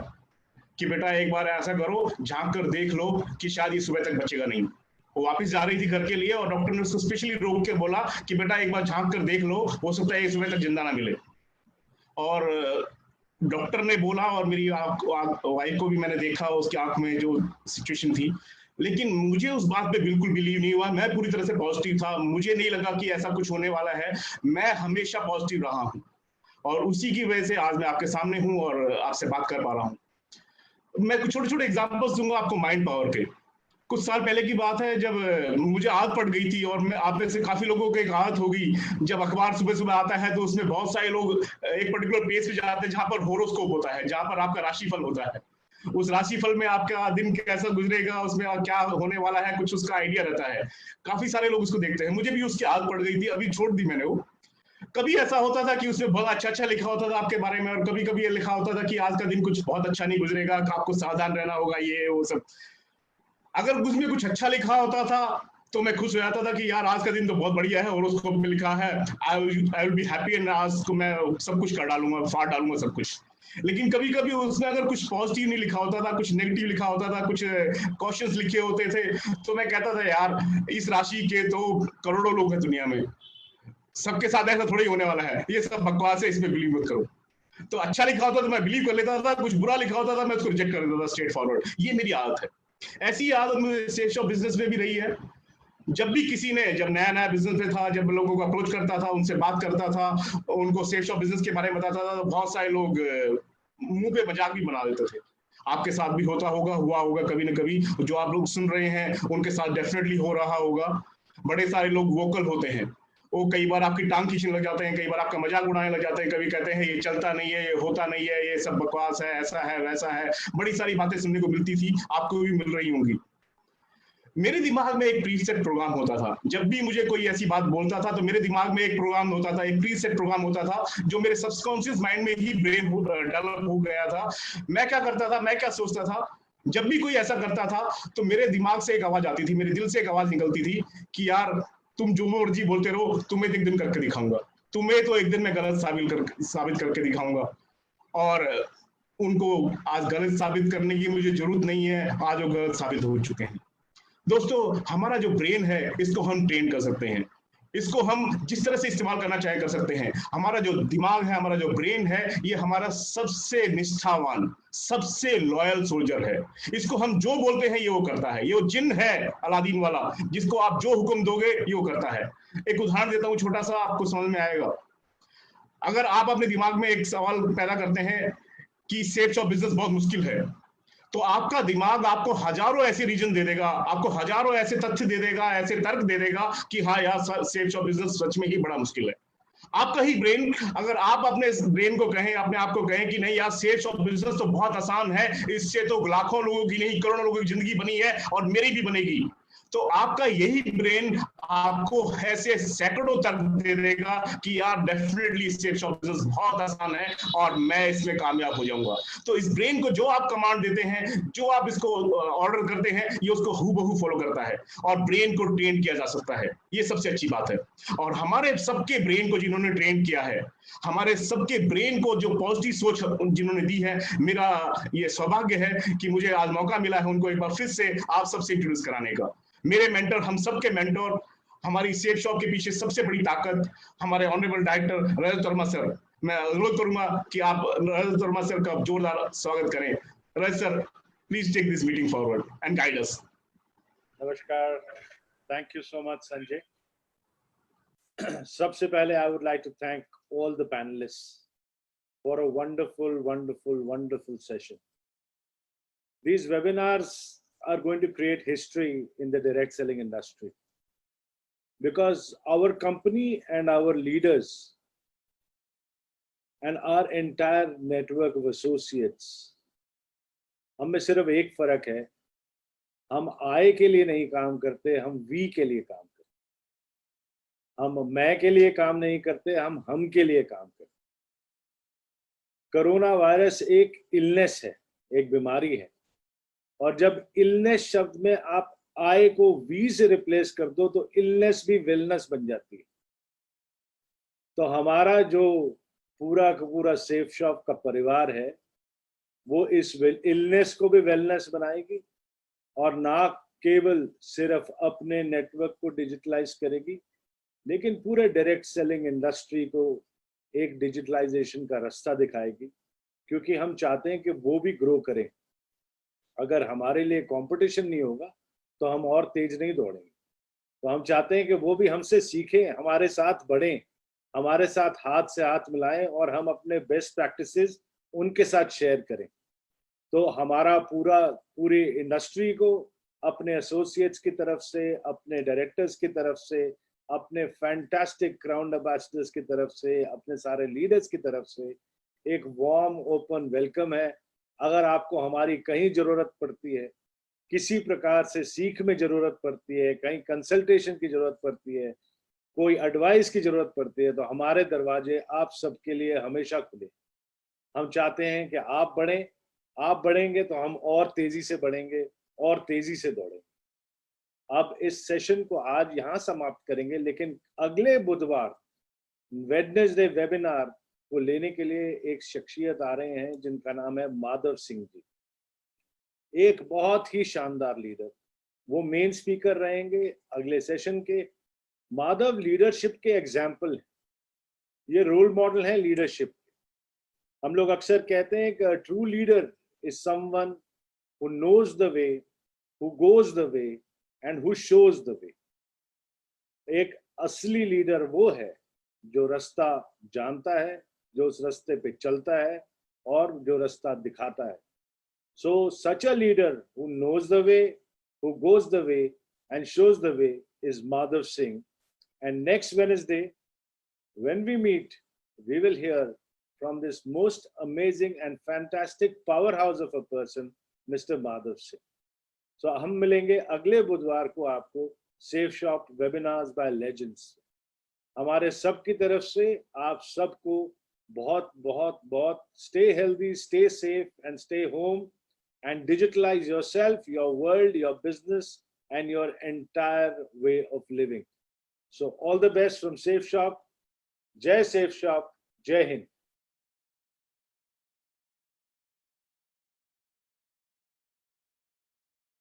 कि बेटा एक बार ऐसा करो, झांक कर देख लो कि शायद ये सुबह तक बचेगा नहीं। वो वापस जा रही थी घर के लिए, और डॉक्टर ने उसको स्पेशली रोक के बोला कि बेटा एक बार झांक कर देख लो, हो सकता है ये सुबह तक जिंदा ना मिले। और डॉक्टर ने बोला, और मेरी वाइफ को भी मैंने देखा उसकी आंख में जो सिचुएशन थी, लेकिन मुझे उस बात पे बिल्कुल बिलीव नहीं हुआ। मैं पूरी तरह से पॉजिटिव था, मुझे नहीं लगा कि ऐसा कुछ होने वाला है। मैं हमेशा पॉजिटिव रहा हूँ, और उसी की वजह से आज मैं आपके सामने हूँ और आपसे बात कर पा रहा हूँ। मैं कुछ छोटे छोटे एग्जाम्पल्स दूंगा आपको माइंड पावर के। कुछ साल पहले की बात है, जब मुझे आदत पड़ गई थी, और मैं आप में से काफी लोगों को एक आदत होगी, जब अखबार सुबह सुबह आता है तो उसमें बहुत सारे लोग एक पर्टिकुलर पेज पे जाते हैं जहां पर होरोस्कोप होता है, जहां पर आपका राशिफल होता है। उस राशिफल में आपका दिन कैसा गुजरेगा, उसमें क्या होने वाला है, कुछ उसका आइडिया रहता है। काफी सारे लोग उसको देखते हैं, मुझे भी उसकी आदत पड़ गई थी, अभी छोड़ दी मैंने वो। कभी ऐसा होता था कि उसमें बहुत अच्छा अच्छा लिखा होता था आपके बारे में, और कभी कभी ये लिखा होता था कि आज का दिन कुछ बहुत अच्छा नहीं गुजरेगा, आपको सावधान रहना होगा, ये वो सब। अगर उसमें कुछ अच्छा लिखा होता था तो मैं खुश हो जाता था कि यार आज का दिन तो बहुत बढ़िया है, हॉरोस्कोप में लिखा है I will be happy, and आज को मैं सब कुछ कर डालूंगा, फाड़ डालूंगा सब कुछ। लेकिन कभी कभी उसमें अगर कुछ पॉजिटिव नहीं लिखा होता था, कुछ नेगेटिव लिखा होता था, कुछ क्वेश्चंस लिखे होते थे, तो मैं कहता था यार इस राशि के तो करोड़ों लोग हैं दुनिया में, सबके साथ ऐसा थोड़ा ही होने वाला है, ये सब बकवास है, इसमें बिलीव मत करो। तो अच्छा लिखा होता तो मैं बिलीव कर लेता था, कुछ बुरा लिखा होता था मैं उसको रिजेक्ट कर देता था स्ट्रेट फॉरवर्ड। ये मेरी आदत है, ऐसी आदत मुझे सेल्स ऑफ बिजनेस में भी रही है। जब भी किसी ने, जब नया नया बिजनेस में था, जब लोगों को अप्रोच करता था, उनसे बात करता था, उनको सेल्स ऑफ बिजनेस के बारे में बताता था, तो बहुत सारे लोग मुंह पे मजाक भी बना देते थे। आपके साथ भी होता होगा, हुआ होगा कभी ना कभी, जो आप लोग सुन रहे हैं उनके साथ डेफिनेटली हो रहा होगा। बड़े सारे लोग वोकल होते हैं, वो कई बार आपकी टांग खींचने लग जाते हैं, कई बार आपका मजाक उड़ाने लग जाते हैं, कभी कहते हैं ये चलता नहीं है, ये होता नहीं है, ये सब बकवास है, ऐसा है वैसा है, बड़ी सारी बातें सुनने को मिलती थी, आपको भी मिल रही होंगी। मेरे दिमाग में एक प्रीसेट प्रोग्राम होता था, जब भी मुझे कोई ऐसी बात बोलता था तो मेरे दिमाग में एक प्रोग्राम होता था, एक प्रीसेट प्रोग्राम होता था, जो मेरे सबकॉन्शियस माइंड में ही ब्रेन डेवलप हो गया था। मैं क्या करता था, मैं क्या सोचता था, जब भी कोई ऐसा करता था तो मेरे दिमाग से एक आवाज आती थी, मेरे दिल से एक आवाज निकलती थी कि यार तुम जो मर्जी बोलते रहो, तुम्हें एक दिन करके दिखाऊंगा, तुम्हें तो एक दिन मैं गलत साबित करके दिखाऊंगा। और उनको आज गलत साबित करने की मुझे जरूरत नहीं है, आज वो गलत साबित हो चुके हैं। दोस्तों, हमारा जो ब्रेन है इसको हम ट्रेन कर सकते हैं, इसको हम जिस तरह से इस्तेमाल करना चाहे कर सकते हैं। हमारा जो दिमाग है, हमारा जो ब्रेन है, ये हमारा सबसे निष्ठावान, सबसे लॉयल सोल्जर है। इसको हम जो बोलते हैं ये वो करता है, ये वो जिन है अलादीन वाला, जिसको आप जो हुक्म दोगे ये वो करता है। एक उदाहरण देता हूँ छोटा सा, आपको समझ में आएगा। अगर आप अपने दिमाग में एक सवाल पैदा करते हैं कि सेल्स ऑफ बिजनेस बहुत मुश्किल है, तो आपका दिमाग आपको हजारों ऐसे रीजन दे देगा, आपको हजारों ऐसे तथ्य दे देगा, ऐसे तर्क दे देगा कि हाँ यार सेल्स ऑफ बिजनेस सच में ही बड़ा मुश्किल है। आपका ही ब्रेन, अगर आप अपने ब्रेन को कहें, अपने आप को कहें कि नहीं यार सेल्स ऑफ बिजनेस तो बहुत आसान है, इससे तो लाखों लोगों की नहीं करोड़ों लोगों की जिंदगी बनी है और मेरी भी बनेगी, तो आपका यही ब्रेन आपको ऐसे सैकड़ों तक दे देगा कि यार डेफिनेटली सेल्स ऑफ बिजनेस बहुत आसान है और मैं इसमें कामयाब हो जाऊंगा। तो इस ब्रेन को जो आप कमांड देते हैं, जो आप इसको ऑर्डर करते हैं, ये उसको हूबहू फॉलो करता है और ब्रेन को ट्रेन किया जा सकता है। ये सबसे अच्छी बात है। और हमारे सबके ब्रेन को जिन्होंने ट्रेन किया है, हमारे सबके ब्रेन को जो पॉजिटिव सोच जिन्होंने दी है, मेरा ये सौभाग्य है कि मुझे आज मौका मिला है उनको एक बार फिर से आप सबसे इंट्रोड्यूस कराने का। मेरे मेंटर, हम सबके मेंटर, हमारी सेफ शॉप के पीछे सबसे बड़ी ताकत हमारे ऑनरेबल डायरेक्टर रजत वर्मा सर। मैं अनुरोध करूंगा कि आप रजत वर्मा सर का जोरदार स्वागत करें। Rajat sir, please take this meeting forward and guide us. नमस्कार, thank you so much Sanjay. सबसे पहले I would like to thank all the panellists for a wonderful session. These webinars are going to create history in the direct selling industry, because our company and our leaders and our entire network of associates, हम में सिर्फ एक फर्क है, हम आय के लिए नहीं काम करते, हम वी के लिए काम करते। हम मैं के लिए काम नहीं करते, हम के लिए काम करते। कोरोना वायरस एक इलनेस है, एक बीमारी है, और जब इलनेस शब्द में आप आय को वी से रिप्लेस कर दो तो इलनेस भी वेलनेस बन जाती है। तो हमारा जो पूरा का पूरा सेफ शॉप का परिवार है, वो इस इलनेस को भी वेलनेस बनाएगी, और ना केवल सिर्फ अपने नेटवर्क को डिजिटलाइज करेगी, लेकिन पूरे डायरेक्ट सेलिंग इंडस्ट्री को एक डिजिटलाइजेशन का रास्ता दिखाएगी, क्योंकि हम चाहते हैं कि वो भी ग्रो करें। अगर हमारे लिए कंपटीशन नहीं होगा तो हम और तेज नहीं दौड़ेंगे। तो हम चाहते हैं कि वो भी हमसे सीखें, हमारे साथ बढ़ें, हमारे साथ हाथ से हाथ मिलाएं और हम अपने बेस्ट प्रैक्टिसेस उनके साथ शेयर करें। तो हमारा पूरी इंडस्ट्री को अपने एसोसिएट्स की तरफ से, अपने डायरेक्टर्स की तरफ से, अपने फैंटास्टिक क्राउन एम्बेसडर्स की तरफ से, अपने सारे लीडर्स की तरफ से एक वार्म ओपन वेलकम है। अगर आपको हमारी कहीं जरूरत पड़ती है, किसी प्रकार से सीख में जरूरत पड़ती है, कहीं कंसल्टेशन की जरूरत पड़ती है, कोई एडवाइस की जरूरत पड़ती है तो हमारे दरवाजे आप सबके लिए हमेशा खुले। हम चाहते हैं कि आप बढ़ें, आप बढ़ेंगे तो हम और तेजी से बढ़ेंगे और तेजी से दौड़ेंगे। अब इस सेशन को आज यहाँ समाप्त करेंगे, लेकिन अगले बुधवार वेडनेसडे वेबिनार को लेने के लिए एक शख्सियत आ रहे हैं जिनका नाम है माधव सिंह जी, एक बहुत ही शानदार लीडर। वो मेन स्पीकर रहेंगे अगले सेशन के। माधव लीडरशिप के एग्जाम्पल है, ये रोल मॉडल है लीडरशिप के। हम लोग अक्सर कहते हैं कि true leader is someone who knows the way, who goes the way and who shows the way. एक असली लीडर वो है जो रास्ता जानता है, जो उस रास्ते पे चलता है और जो रास्ता दिखाता है। So such a leader who knows the way, who goes the way and shows the way is Madhav Singh. And next Wednesday, when we meet, we will hear from this most amazing and fantastic powerhouse of a person, Mr. Madhav Singh. So हम मिलेंगे अगले बुधवार को आपको safe shop webinars by legends. हमारे सब की तरफ से आप सबको बहुत बहुत बहुत stay healthy, stay safe and stay home and digitalize yourself, your world, your business and your entire way of living. So all the best from Safe Shop. Jai Safe Shop. Jai Hind.